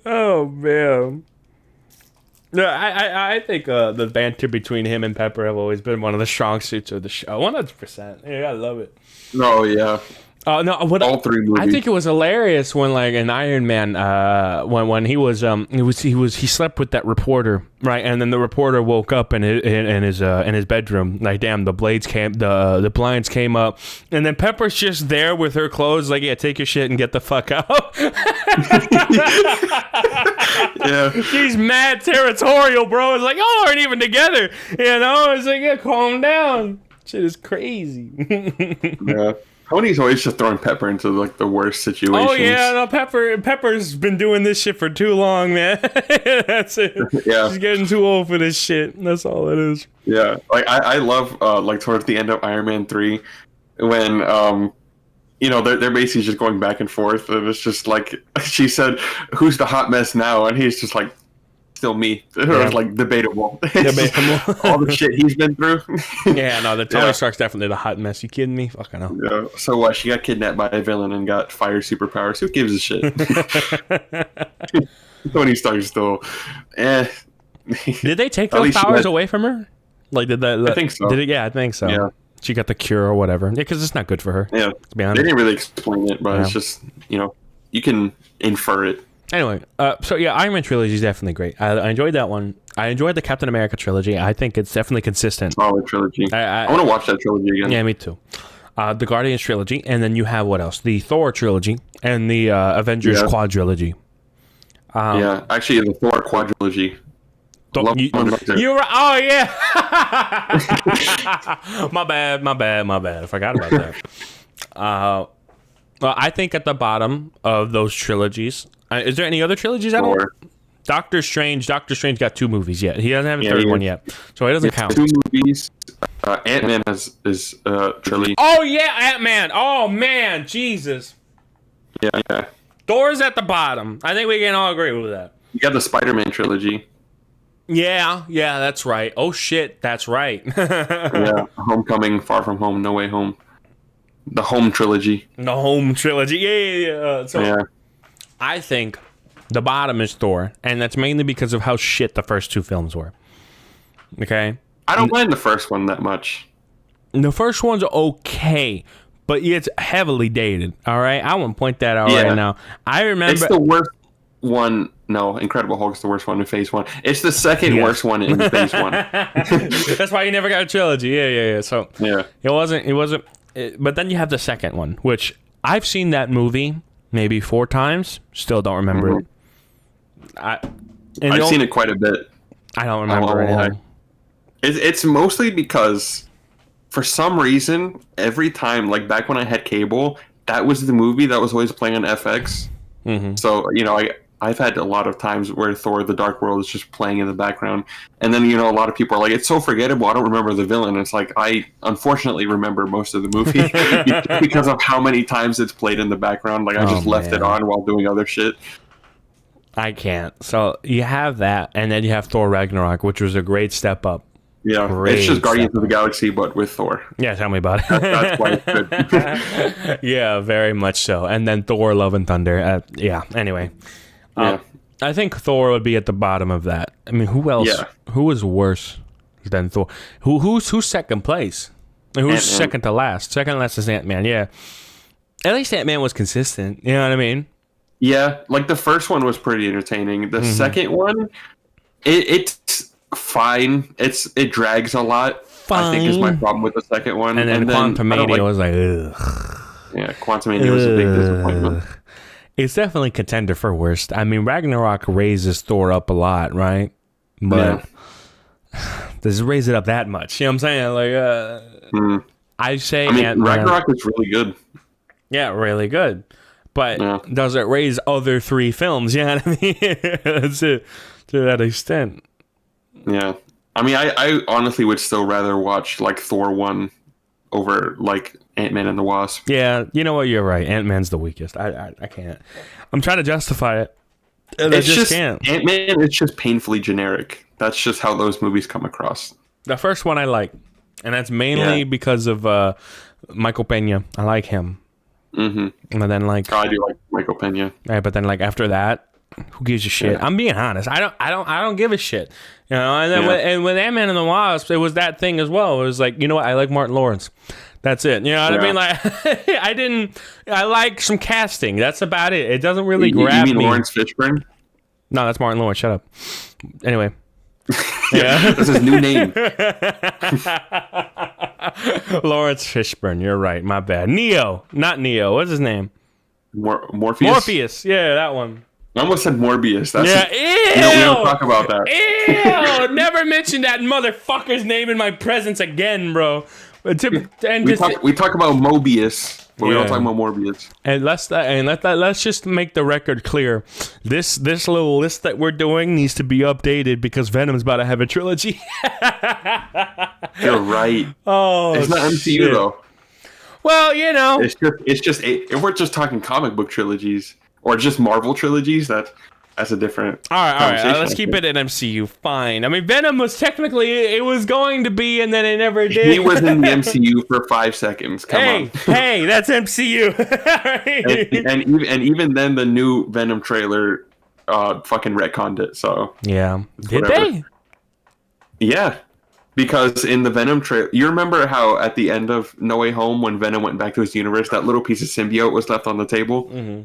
Oh man. No, I think the banter between him and Pepper have always been one of the strong suits of the show. 100%. Yeah, I love it. Oh yeah. No, all 3 movies. I think it was hilarious when, like, in Iron Man, when he slept with that reporter, right? And then the reporter woke up in his bedroom. Like, damn, the blinds came up, and then Pepper's just there with her clothes, like, yeah, take your shit and get the fuck out. Yeah, she's mad territorial, bro. It's like, y'all aren't even together, you know? It's like, yeah, calm down. Shit is crazy. Yeah. Tony's always just throwing Pepper into like the worst situations. Oh yeah, no, Pepper's been doing this shit for too long, man. That's it. Yeah, she's getting too old for this shit. That's all it is. Yeah, like I love like towards the end of Iron Man 3 when they're basically just going back and forth, and it's just like she said, "Who's the hot mess now?" And he's just like, still me. Yeah. Like debatable. All the shit he's been through. Yeah, no, the Tony Stark's definitely the hot mess. You kidding me? Fuck, I know. Yeah. So what? She got kidnapped by a villain and got fire superpowers. Who gives a shit? Tony Stark's still. Did they take those powers away from her? Like, did that? I think so. Did it? Yeah, I think so. Yeah. She got the cure or whatever. Yeah, because it's not good for her. Yeah. To be honest. They didn't really explain it, but it's just you can infer it. Anyway, so yeah, Iron Man trilogy is definitely great. I enjoyed that one. I enjoyed the Captain America trilogy. I think it's definitely consistent. Oh, the trilogy. I want to watch that trilogy again. Yeah, me too. the Guardians trilogy, and then you have what else? The Thor trilogy and the Avengers quadrilogy. Yeah, actually, the Thor quadrilogy. You were, oh yeah. my bad. I forgot about that. Well, I think at the bottom of those trilogies, is there any other trilogies? I don't. Doctor Strange got 2 movies yet. He doesn't have a third one yet, so it doesn't count. 2 movies. Ant-Man is trilogy. Oh yeah, Ant-Man. Oh man, Jesus. Yeah. Thor's at the bottom. I think we can all agree with that. You got the Spider-Man trilogy. Yeah, that's right. Oh shit, that's right. Yeah, Homecoming, Far From Home, No Way Home. The Home trilogy. The Home trilogy. Yeah. So I think the bottom is Thor, and that's mainly because of how shit the first 2 films were. Okay? I don't mind the first one that much. The first one's okay, but it's heavily dated, all right? I want to point that out right now. I remember... It's the worst one... No, Incredible Hulk's the worst one in Phase 1. It's the second worst one in Phase 1. That's why you never got a trilogy. Yeah. So it wasn't... but then you have the second one, which I've seen that movie maybe 4 times. Still don't remember it. I've seen it quite a bit. I don't remember anything. It's mostly because for some reason, every time, like back when I had cable, that was the movie that was always playing on FX. Mm-hmm. So, I've had a lot of times where Thor: The Dark World is just playing in the background. And then, a lot of people are like, it's so forgettable, I don't remember the villain. It's like, I unfortunately remember most of the movie because of how many times it's played in the background. Like, I just left it on while doing other shit. I can't. So, you have that, and then you have Thor Ragnarok, which was a great step up. Yeah, it's just Guardians of the Galaxy, but with Thor. Yeah, tell me about it. That's why it's good. Yeah, very much so. And then Thor: Love and Thunder. Anyway. I think Thor would be at the bottom of that. I mean, who else? Yeah. Who is worse than Thor? Who's second place? And who's Ant-Man. Second to last? Second to last is Ant-Man, yeah. At least Ant-Man was consistent. You know what I mean? Yeah, like the first one was pretty entertaining. The second one, it's fine. It drags a lot. Fine. I think is my problem with the second one. And then Quantumania was like, ugh. Yeah, Quantumania was a big disappointment. It's definitely contender for worst. I mean, Ragnarok raises Thor up a lot, right? But does it raise it up that much? You know what I'm saying? Like, I say... Ragnarok is really good. Yeah, really good. But does it raise other 3 films? You know what I mean? To that extent. Yeah. I mean, I honestly would still rather watch, like, Thor 1 over, like, Ant-Man and the Wasp. Yeah, you know what? You're right. Ant-Man's the weakest. I can't. I'm trying to justify it. And I just can't. Ant-Man is just painfully generic. That's just how those movies come across. The first one I like. And that's mainly because of Michael Pena. I like him. Mm-hmm. And then, like... I do like Michael Pena. Right, but then, like, after that, who gives a shit? I'm being honest. I don't give a shit. You know, and then with Ant-Man and the Wasp, it was that thing as well. It was like, you know what? I like Martin Lawrence. That's it. You know what I mean? Like, I like some casting. That's about it. It doesn't really grab me. You mean Lawrence Fishburne? No, that's Martin Lawrence. Shut up. Anyway. Yeah. That's his new name. Lawrence Fishburne. You're right. My bad. Neo. Not Neo. What's his name? Morpheus? Morpheus. Yeah, that one. I almost said Morbius. That's Ew! We don't talk about that. Ew! Never mention that motherfucker's name in my presence again, bro. We talk about Mobius, but we don't talk about Morbius. And let's just make the record clear. This little list that we're doing needs to be updated because Venom's about to have a trilogy. You're right. Oh, it's not MCU though. Well, you know, it's just if we're just talking comic book trilogies or just Marvel trilogies, that's a different. All right. Let's keep it in MCU. Fine. I mean, Venom was technically it was going to be, and then it never did. He was in the MCU for 5 seconds. Come on. Hey, that's MCU. and even then, the new Venom trailer, fucking retconned it. So yeah, did they? Yeah, because in the Venom trailer, you remember how at the end of No Way Home, when Venom went back to his universe, that little piece of symbiote was left on the table. Mm-hmm.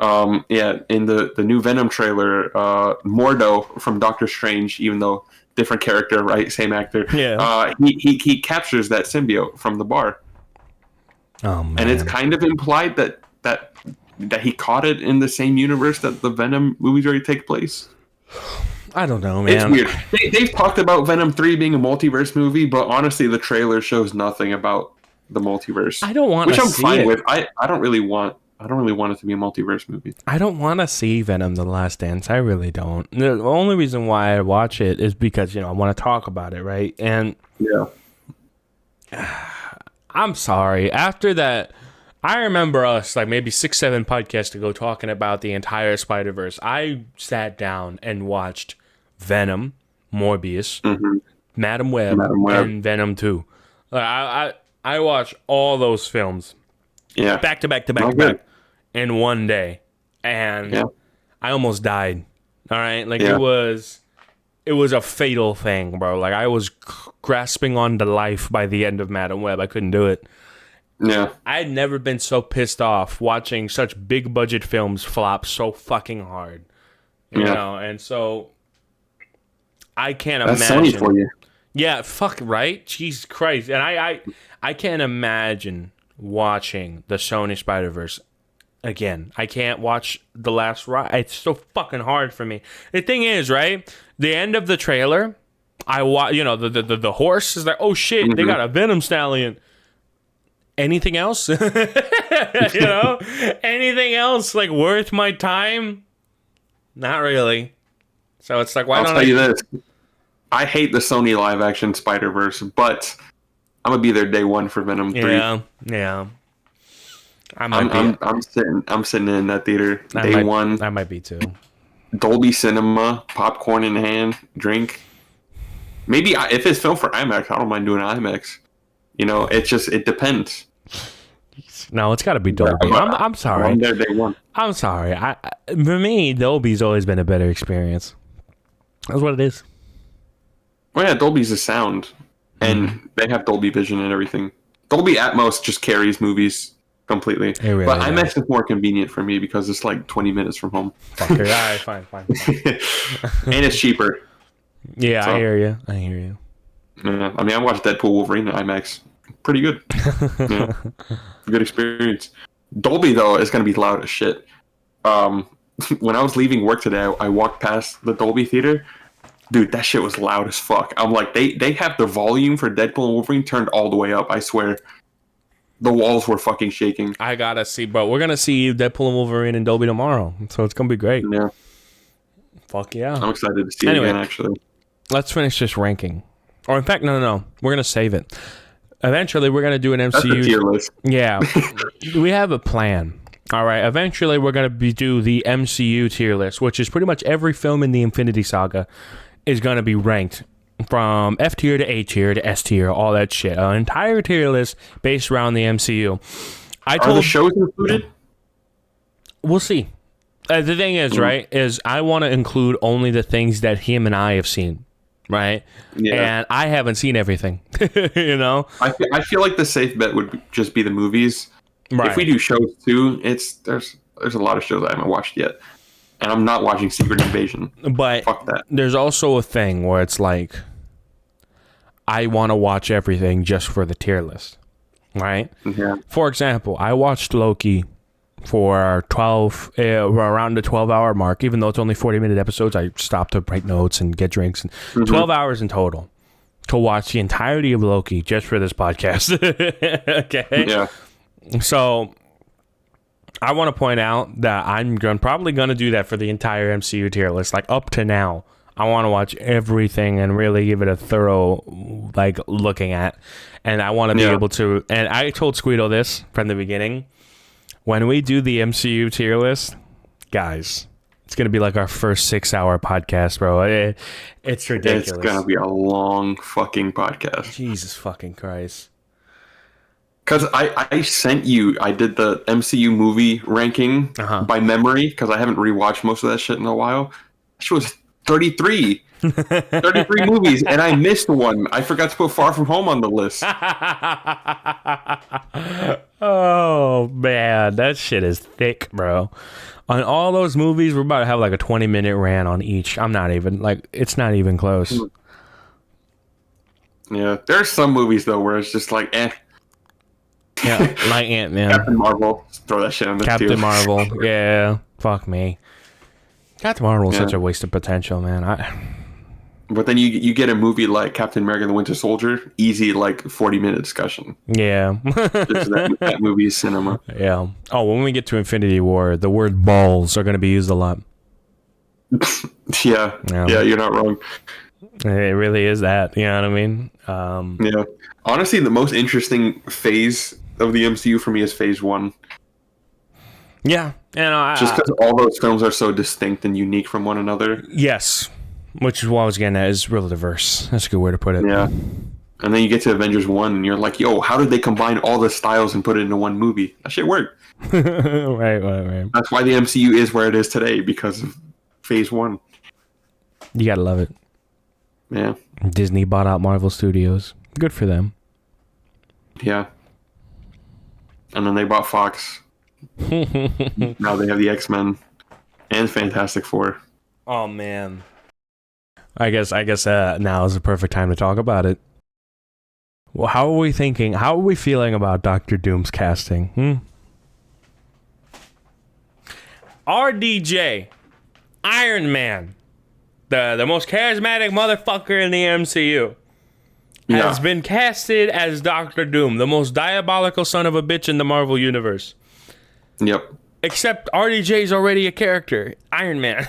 In the new Venom trailer, Mordo from Doctor Strange, even though different character, right, same actor, he captures that symbiote from the bar. Oh man. And it's kind of implied that he caught it in the same universe that the Venom movies already take place. I don't know, man. It's weird. They've talked about Venom 3 being a multiverse movie, but honestly, the trailer shows nothing about the multiverse. I don't want to see it. Which I'm fine with. I don't really want it to be a multiverse movie. I don't want to see Venom: The Last Dance. I really don't. The only reason why I watch it is because, I want to talk about it, right? And yeah, I'm sorry. After that, I remember us like maybe 6-7 podcasts ago talking about the entire Spider-Verse. I sat down and watched Venom, Morbius, Madam Web, and Venom 2. I watched all those films. Yeah. Back to back to back to back in one day. And I almost died. All right? Like it was a fatal thing, bro. Like I was grasping on to life by the end of Madam Web. I couldn't do it. Yeah. I had never been so pissed off watching such big budget films flop so fucking hard. You know, and so I can't imagine. That's Sony for you. Yeah, fuck right. Jesus Christ. And I can't imagine watching the Sony Spider-Verse again. I can't watch The Last Ride. It's so fucking hard for me. The thing is, right? The end of the trailer, the horse is like, oh shit, they got a Venom stallion. Anything else? Anything else like worth my time? Not really. So it's like, I'll tell you this. I hate the Sony live action Spider-Verse, but I'm gonna be there day one for Venom 3. Yeah. I'm sitting in that theater day one. I might be too. Dolby Cinema, popcorn in hand, drink. Maybe if it's filmed for IMAX, I don't mind doing IMAX. It depends. No, it's got to be Dolby. I'm sorry. I'm there day one. I'm sorry. For me, Dolby's always been a better experience. That's what it is. Well, yeah, Dolby's a sound, and they have Dolby Vision and everything. Dolby Atmos just carries movies completely. Really but IMAX is more convenient for me because it's like 20 minutes from home. Fucker. All right, fine. And it's cheaper. Yeah, so, I hear you. Yeah, I watched Deadpool Wolverine in IMAX. Pretty good. Good experience. Dolby, though, is going to be loud as shit. When I was leaving work today, I walked past the Dolby theater. Dude, that shit was loud as fuck. I'm like, they have the volume for Deadpool and Wolverine turned all the way up, I swear. The walls were fucking shaking. I gotta see, bro. We're gonna see Deadpool and Wolverine in Dolby tomorrow, so it's gonna be great. Yeah. Fuck yeah. I'm excited to see it again, actually. Let's finish this ranking. Or in fact, no. We're gonna save it. Eventually, we're gonna do an MCU. That's the tier list. Yeah. We have a plan. All right. Eventually, we're gonna do the MCU tier list, which is pretty much every film in the Infinity Saga is gonna be ranked from F tier to A tier to S tier, all that shit. An entire tier list based around the MCU. Are the shows included? We'll see. The thing is, right, is I want to include only the things that him and I have seen, right? Yeah. And I haven't seen everything, I feel like the safe bet would just be the movies. Right. If we do shows too, there's a lot of shows I haven't watched yet. And I'm not watching Secret Invasion. But fuck that. There's also a thing where it's like, I want to watch everything just for the tier list, right? Yeah. For example, I watched Loki for around the 12-hour mark. Even though it's only 40-minute episodes, I stopped to write notes and get drinks. And 12 hours in total to watch the entirety of Loki just for this podcast. Okay? Yeah. So I want to point out that I'm probably going to do that for the entire MCU tier list. Like up to now, I want to watch everything and really give it a thorough looking at. And I want to be able to. And I told Squeedo this from the beginning. When we do the MCU tier list, guys, it's going to be like our first 6-hour podcast, bro. It's ridiculous. It's going to be a long fucking podcast. Jesus fucking Christ. Because I sent you, I did the MCU movie ranking by memory, because I haven't rewatched most of that shit in a while. That shit was 33. 33 movies, and I missed one. I forgot to put Far From Home on the list. Oh, man. That shit is thick, bro. On all those movies, we're about to have like a 20-minute rant on each. I'm not even, it's not even close. Yeah. There's some movies, though, where it's just like, eh. Yeah, like Ant-Man. Captain Marvel, throw that shit on there too. Captain Marvel. Yeah, fuck me. Captain Marvel is Yeah. such a waste of potential, man. But then you get a movie like Captain America: The Winter Soldier, easy like 40-minute discussion. Yeah. Just that movie is cinema. Yeah. Oh, when we get to Infinity War, the word balls are going to be used a lot. Yeah, you're not wrong. It really is that. You know what I mean? Yeah. Honestly, the most interesting phase of the MCU for me is Phase 1. Yeah. Just because all those films are so distinct and unique from one another. Yes. Which is what I was getting at, is real diverse. That's a good way to put it. Yeah. And then you get to Avengers 1 and you're like, yo, how did they combine all the styles and put it into one movie? That shit worked. Right. That's why the MCU is where it is today, because of Phase 1. You gotta love it. Yeah. Disney bought out Marvel Studios. Good for them. Yeah. And then they bought Fox. Now they have the X-Men and Fantastic Four. Oh, man. I guess now is the perfect time to talk about it. Well, how are we thinking? How are we feeling about Doctor Doom's casting? RDJ, Iron Man, the most charismatic motherfucker in the MCU, has been casted as Doctor Doom, the most diabolical son of a bitch in the Marvel Universe. Yep. Except RDJ is already a character, Iron Man.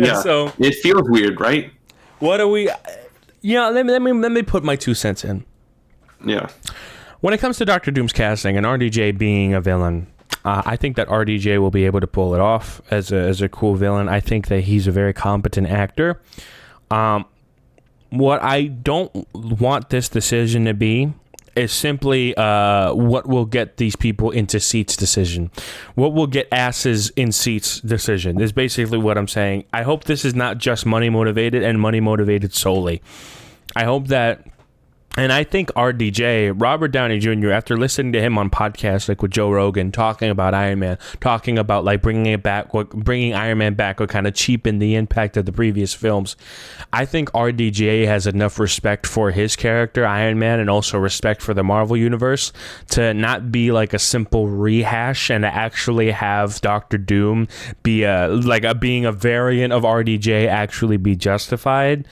Yeah. So it feels weird, right? what do we? Let me put my 2 cents in. Yeah. When it comes to Doctor Doom's casting and RDJ being a villain, I think that RDJ will be able to pull it off as a cool villain. I think that he's a very competent actor. What I don't want this decision to be is simply what will get these people into seats decision. What will get asses in seats decision is basically what I'm saying. I hope this is not just money motivated and money motivated solely. I hope that, and I think RDJ, Robert Downey Jr., after listening to him on podcasts like with Joe Rogan, talking about Iron Man, talking about like bringing Iron Man back would kind of cheapen the impact of the previous films. I think RDJ has enough respect for his character, Iron Man, and also respect for the Marvel Universe to not be like a simple rehash and to actually have Doctor Doom be being a variant of RDJ actually be justified.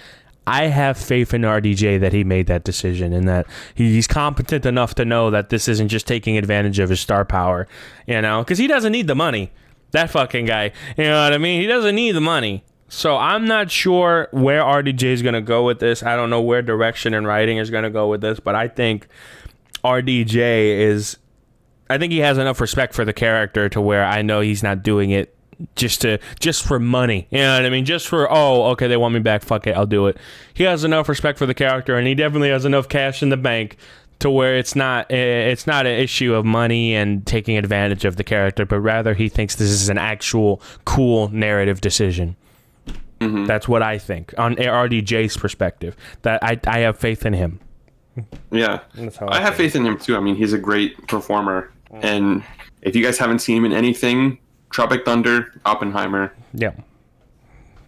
I have faith in RDJ that he made that decision and that he's competent enough to know that this isn't just taking advantage of his star power, because he doesn't need the money. That fucking guy, you know what I mean? He doesn't need the money. So I'm not sure where RDJ is going to go with this. I don't know where direction and writing is going to go with this, but I think RDJ I think he has enough respect for the character to where I know he's not doing it just for money, you know what I mean? Just for, okay, they want me back, fuck it, I'll do it. He has enough respect for the character, and he definitely has enough cash in the bank to where it's not an issue of money and taking advantage of the character, but rather he thinks this is an actual cool narrative decision. Mm-hmm. That's what I think on RDJ's perspective. That I have faith in him. Yeah, I have faith in him too. I mean, he's a great performer, and if you guys haven't seen him in anything, Tropic Thunder, Oppenheimer. Yeah.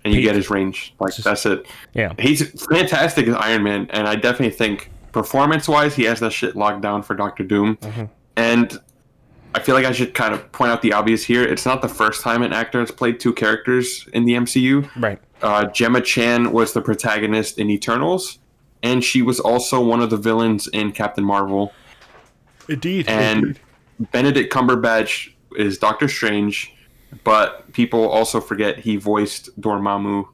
And you get his range. That's it. Yeah. He's fantastic as Iron Man, and I definitely think performance-wise, he has that shit locked down for Doctor Doom. Mm-hmm. And I feel like I should kind of point out the obvious here. It's not the first time an actor has played 2 characters in the MCU. Right. Gemma Chan was the protagonist in Eternals, and she was also one of the villains in Captain Marvel. Indeed. And Benedict Cumberbatch is Doctor Strange, but people also forget he voiced Dormammu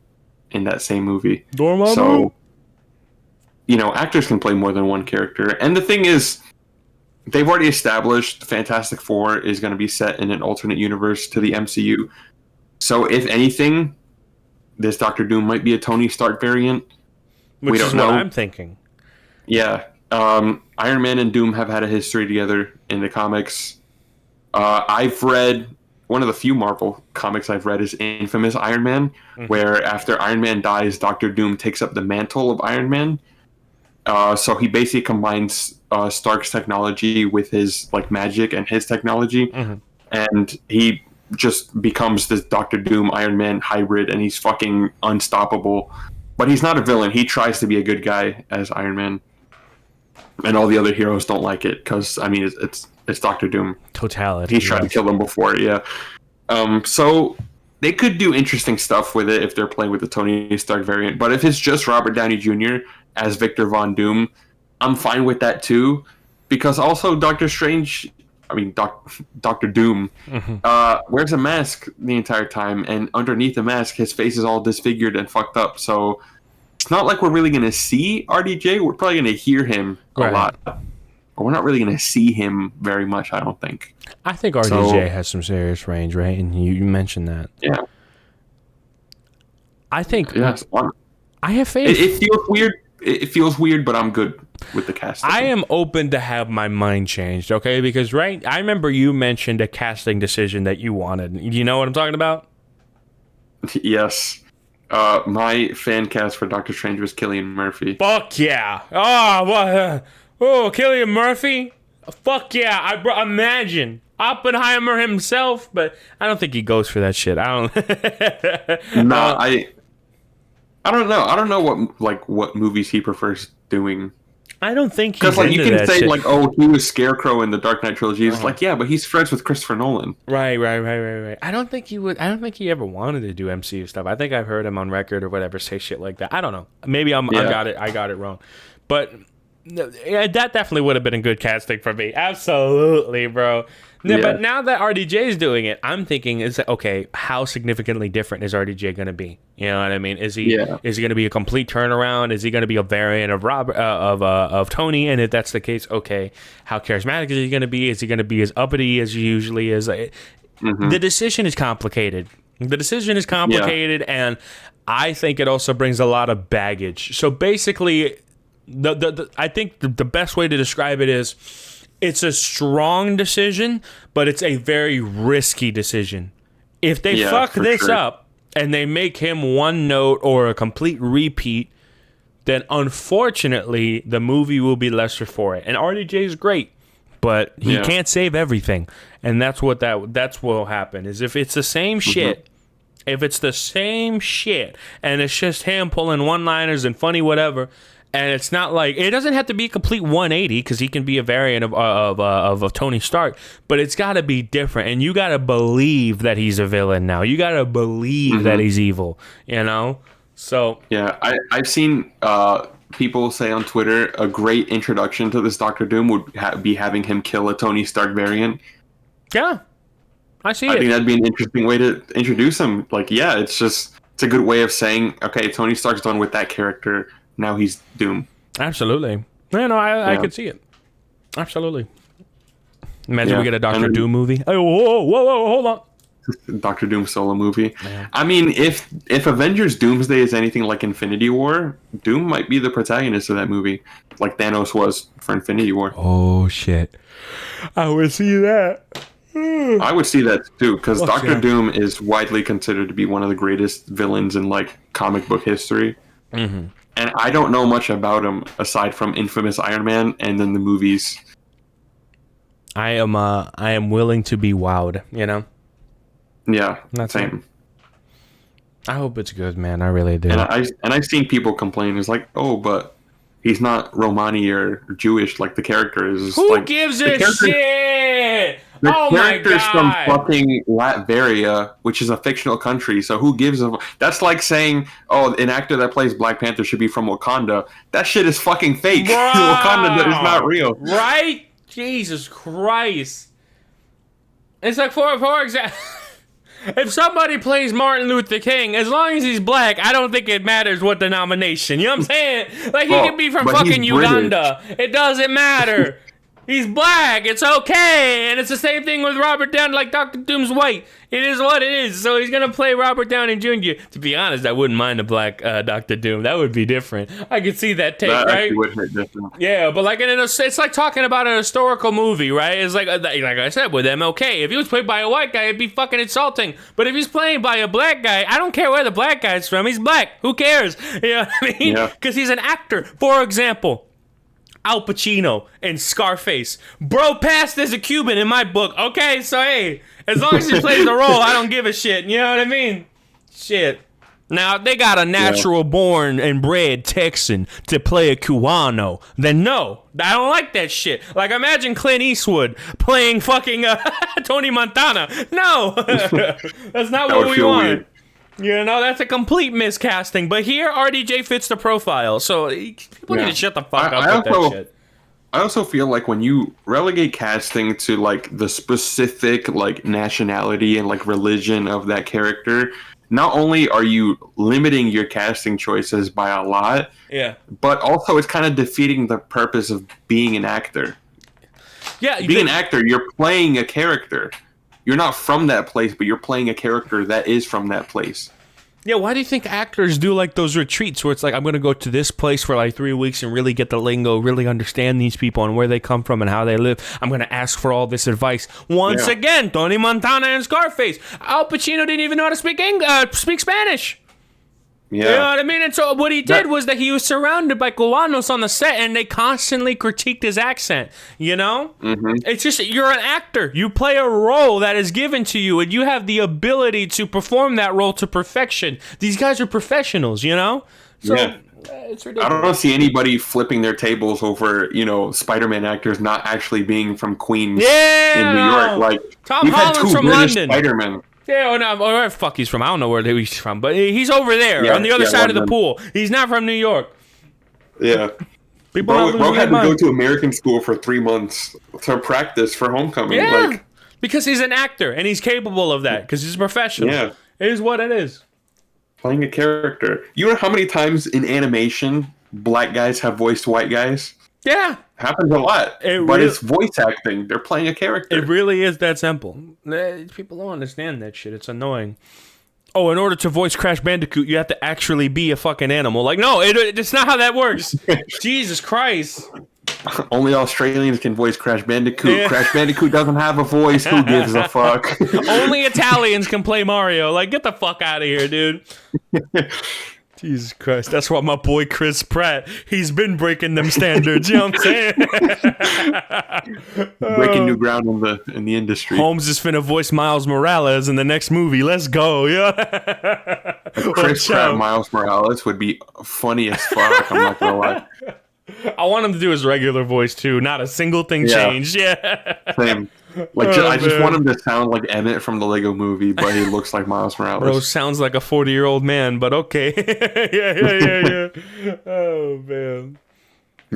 in that same movie. Dormammu? So, actors can play more than one character. And the thing is, they've already established Fantastic Four is going to be set in an alternate universe to the MCU. So, if anything, this Doctor Doom might be a Tony Stark variant. Which is what I'm thinking. Yeah. Iron Man and Doom have had a history together in the comics. I've read one of the few Marvel comics I've read is Infamous Iron Man, where after Iron Man dies, Doctor Doom takes up the mantle of Iron Man. So he basically combines Stark's technology with his magic and his technology, and he just becomes this Doctor Doom Iron Man hybrid, and he's fucking unstoppable. But he's not a villain. He tries to be a good guy as Iron Man. and all the other heroes don't like it because I mean it's Doctor Doom. Totality. He's tried to kill them before, yeah. So they could do interesting stuff with it if they're playing with the Tony Stark variant. But if it's just Robert Downey Jr. as Victor Von Doom, I'm fine with that too, because also Doctor Doom wears a mask the entire time, and underneath the mask, his face is all disfigured and fucked up. So it's not like we're really going to see RDJ. We're probably going to hear him a lot. But we're not really going to see him very much, I don't think. I think RDJ has some serious range, right? And you mentioned that. Yeah. I think... Yeah, I have faith. It feels weird. It feels weird, but I'm good with the casting. I am open to have my mind changed, okay? Because, right, I remember you mentioned a casting decision that you wanted. You know what I'm talking about? Yes. My fan cast for Doctor Strange was Cillian Murphy. Fuck yeah. Cillian Murphy? Fuck yeah. Imagine. Oppenheimer himself, but I don't think he goes for that shit. I don't I don't know. I don't know what movies he prefers doing. I don't think he's because like you into can that say shit. like, oh, he was Scarecrow in the Dark Knight trilogy. It's like, yeah, but he's friends with Christopher Nolan. Right. I don't think he would. I don't think he ever wanted to do MCU stuff. I think I've heard him on record or whatever say shit like that. I don't know. Maybe I got it wrong, but yeah, that definitely would have been a good casting for me. Absolutely, bro. Yeah. But now that RDJ is doing it, I'm thinking, okay, how significantly different is RDJ going to be? You know what I mean? Is he going to be a complete turnaround? Is he going to be a variant of of Tony? And if that's the case, okay, how charismatic is he going to be? Is he going to be as uppity as he usually is? The decision is complicated. And I think it also brings a lot of baggage. So basically, I think the best way to describe it is, it's a strong decision, but it's a very risky decision. If they fuck this up and they make him one note or a complete repeat, then unfortunately the movie will be lesser for it. And RDJ is great, but he can't save everything. And that's what will happen. Is if it's the same shit, and it's just him pulling one-liners and funny whatever. And it's not like, it doesn't have to be a complete 180 because he can be a variant of Tony Stark, but it's got to be different. And you got to believe that he's a villain now. You got to believe that he's evil, you know? So. Yeah, I've seen people say on Twitter a great introduction to this Doctor Doom would be having him kill a Tony Stark variant. Yeah, I think that'd be an interesting way to introduce him. Like, yeah, it's a good way of saying, okay, Tony Stark's done with that character. Now he's Doom. Absolutely. Yeah, no, I could see it. Absolutely. Imagine we get a Doctor Doom movie. Oh, whoa, hold on. Doctor Doom solo movie. Yeah. I mean, if Avengers Doomsday is anything like Infinity War, Doom might be the protagonist of that movie, like Thanos was for Infinity War. Oh, shit. I would see that. I would see that too, because Doctor Doom is widely considered to be one of the greatest villains in like comic book history. Mm-hmm. And I don't know much about him aside from infamous Iron Man and then the movies. I am willing to be wowed, you know? Yeah, same. I hope it's good, man. I really do. And I've seen people complain. It's like, oh, but he's not Romani or Jewish like the character is. Who gives a shit? The character's from fucking Latveria, which is a fictional country, so who gives a... That's like saying, oh, an actor that plays Black Panther should be from Wakanda. That shit is fucking fake. Wakanda is not real. Right? Jesus Christ. It's like, for example... If somebody plays Martin Luther King, as long as he's black, I don't think it matters what denomination. You know what I'm saying? Like, he could be from fucking Uganda. It doesn't matter. He's black. It's okay. And it's the same thing with Robert Downey. Like, Dr. Doom's white. It is what it is. So he's going to play Robert Downey Jr. To be honest, I wouldn't mind a black Dr. Doom. That would be different. I could see that take, right? That would hit different. Yeah, but like it's like talking about an historical movie, right? It's like I said with MLK. If he was played by a white guy, it'd be fucking insulting. But if he's playing by a black guy, I don't care where the black guy's from. He's black. Who cares? You know what I mean? Because he's an actor. For example, Al Pacino in Scarface. Bro passed as a Cuban in my book. Okay, so hey, as long as he plays the role, I don't give a shit. You know what I mean? Shit. Now, if they got a natural born and bred Texan to play a Cubano, then no, I don't like that shit. Like, imagine Clint Eastwood playing fucking Tony Montana. No, that's not what we want. Weird. You know, that's a complete miscasting. But here, RDJ fits the profile. So people need to shut the fuck up with that shit. I also feel like when you relegate casting to like the specific like nationality and like religion of that character, not only are you limiting your casting choices by a lot, but also it's kind of defeating the purpose of being an actor. Yeah, being an actor, you're playing a character. You're not from that place, but you're playing a character that is from that place. Yeah, why do you think actors do like those retreats where it's like, I'm going to go to this place for like 3 weeks and really get the lingo, really understand these people and where they come from and how they live. I'm going to ask for all this advice. Once again, Tony Montana and Scarface. Al Pacino didn't even know how to speak Spanish. Yeah. You know what I mean? And so what he did was that he was surrounded by Cubanos on the set, and they constantly critiqued his accent, you know? Mm-hmm. It's just, you're an actor. You play a role that is given to you, and you have the ability to perform that role to perfection. These guys are professionals, you know? So it's ridiculous. I don't see anybody flipping their tables over, you know, Spider-Man actors not actually being from Queens in New York. Like, Tom Holland's from British London. Spider-Man. Yeah, or fuck, he's from. I don't know where he's from, but he's over there on the other side of the pool. He's not from New York. Yeah. Bro had to go to American school for 3 months to practice for Homecoming. Yeah, like, because he's an actor and he's capable of that because he's a professional. Yeah. It is what it is. Playing a character. You know how many times in animation black guys have voiced white guys? Yeah. Happens a lot. But it's voice acting. They're playing a character. It really is that simple. People don't understand that shit. It's annoying. Oh, in order to voice Crash Bandicoot, you have to actually be a fucking animal. Like, no, it's not how that works. Jesus Christ. Only Australians can voice Crash Bandicoot. Yeah. Crash Bandicoot doesn't have a voice. Who gives a fuck? Only Italians can play Mario. Like, get the fuck out of here, dude. Jesus Christ. That's why my boy Chris Pratt, he's been breaking them standards. You know what I'm saying? Breaking new ground in the industry. Holmes is finna voice Miles Morales in the next movie. Let's go. Yeah. Chris Pratt Miles Morales would be funny as fuck. I'm not gonna lie. I want him to do his regular voice too. Not a single thing changed. Yeah. Same. Like, I just want him to sound like Emmett from the Lego Movie, but he looks like Miles Morales. Bro sounds like a 40-year-old man, but okay. yeah. Oh, man.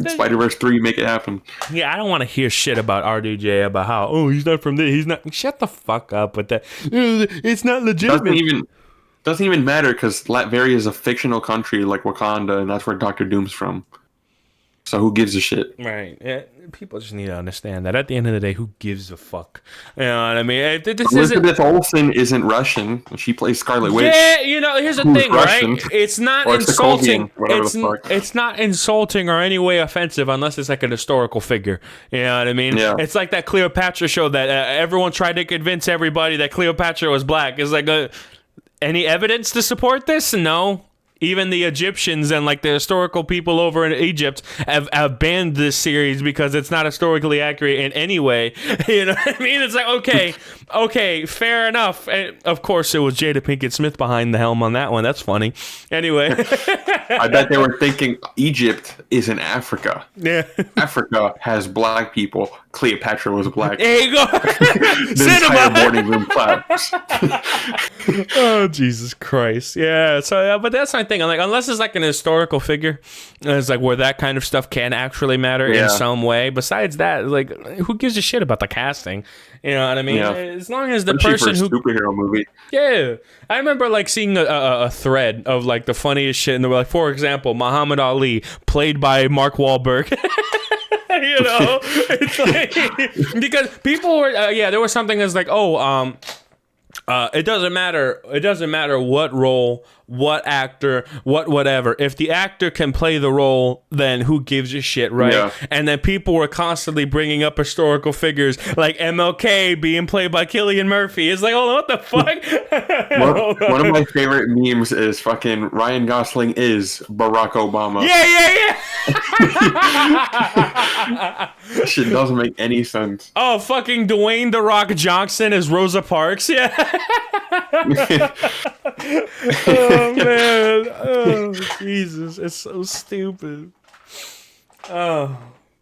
Spider-Verse 3, make it happen. Yeah, I don't want to hear shit about RDJ, about how, he's not from there. He's not. Shut the fuck up with that. It's not legitimate. Doesn't even matter, because Latveria is a fictional country like Wakanda, and that's where Dr. Doom's from. So who gives a shit? Right. Yeah. People just need to understand that at the end of the day, who gives a fuck? You know what I mean? Elizabeth Olsen isn't Russian. She plays Scarlet Witch. Yeah, you know, here's the thing, Russian, right? It's not insulting. It's not insulting or any way offensive unless it's like an historical figure. You know what I mean? Yeah. It's like that Cleopatra show that everyone tried to convince everybody that Cleopatra was black. It's like, any evidence to support this? No. Even the Egyptians and like the historical people over in Egypt have banned this series because it's not historically accurate in any way. You know what I mean? It's like, okay, fair enough. And of course, it was Jada Pinkett Smith behind the helm on that one. That's funny. Anyway. I bet they were thinking Egypt is in Africa. Yeah. Africa has black people. Cleopatra was black. There you go. The entire boarding room claps. Oh, Jesus Christ. Yeah. So, but that's my thing. I'm like, unless it's like an historical figure, it's like where that kind of stuff can actually matter in some way. Besides that, like, who gives a shit about the casting? You know what I mean? Yeah. As long as the person who superhero movie. Yeah. I remember like seeing a thread of like the funniest shit, and they were like, for example, Muhammad Ali played by Mark Wahlberg. You know, it's like, because people were there was something that's like, it doesn't matter what role, what actor, whatever. If the actor can play the role, then who gives a shit, right? Yeah. And then people were constantly bringing up historical figures like MLK being played by Cillian Murphy. It's like, oh, what the fuck? One of my favorite memes is fucking Ryan Gosling is Barack Obama. Yeah. That shit doesn't make any sense. Oh, fucking Dwayne "The Rock" Johnson is Rosa Parks. Yeah. Oh man. Oh Jesus. It's so stupid. Oh.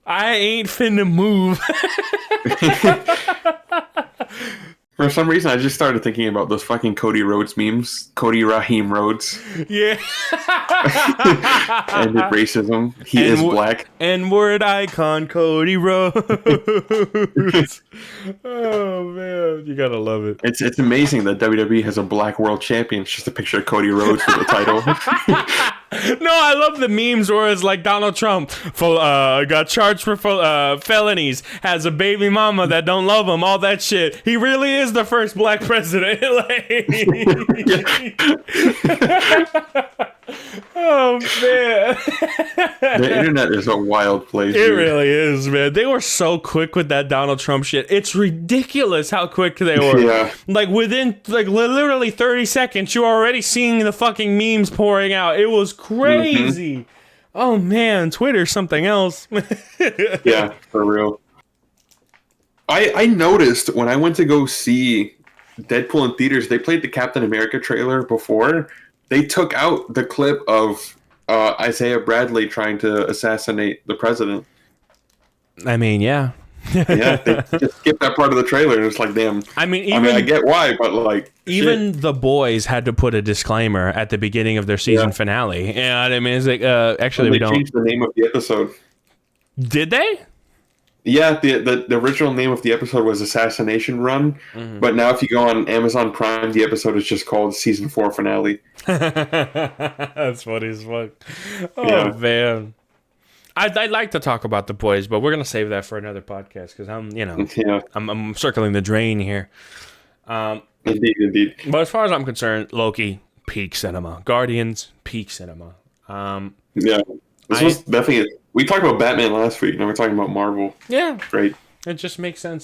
I ain't finna move. For some reason, I just started thinking about those fucking Cody Rhodes memes. Cody Raheem Rhodes. Yeah. Ended racism. He is black. N-word icon Cody Rhodes. Oh man, you gotta love it. It's amazing that WWE has a black world champion. It's just a picture of Cody Rhodes with the title. No, I love the memes where it's like Donald Trump got charged for felonies, has a baby mama that don't love him, all that shit. He really is the first black president. Oh man. The internet is a wild place. It really is, man. They were so quick with that Donald Trump shit. It's ridiculous how quick they were. Yeah. Like within literally 30 seconds, you're already seeing the fucking memes pouring out. It was crazy. Mm-hmm. Oh man, Twitter's something else. Yeah, for real. I noticed when I went to go see Deadpool in theaters, they played the Captain America trailer before. They took out the clip of Isaiah Bradley trying to assassinate the president. I mean, yeah. Yeah, they just skipped that part of the trailer, and it's like, damn. I mean, I get why, but like, even the boys had to put a disclaimer at the beginning of their season finale. You know what I mean? It's like, actually, we don't. They changed the name of the episode. Did they? Yeah, the original name of the episode was Assassination Run, but now if you go on Amazon Prime, the episode is just called Season 4 Finale. That's funny as fuck. Oh, man. I'd like to talk about the boys, but we're going to save that for another podcast because I'm circling the drain here. Indeed. But as far as I'm concerned, Loki, peak cinema. Guardians, peak cinema. Yeah. This was definitely... We talked about Batman last week, and we're talking about Marvel. Yeah. Great. It just makes sense.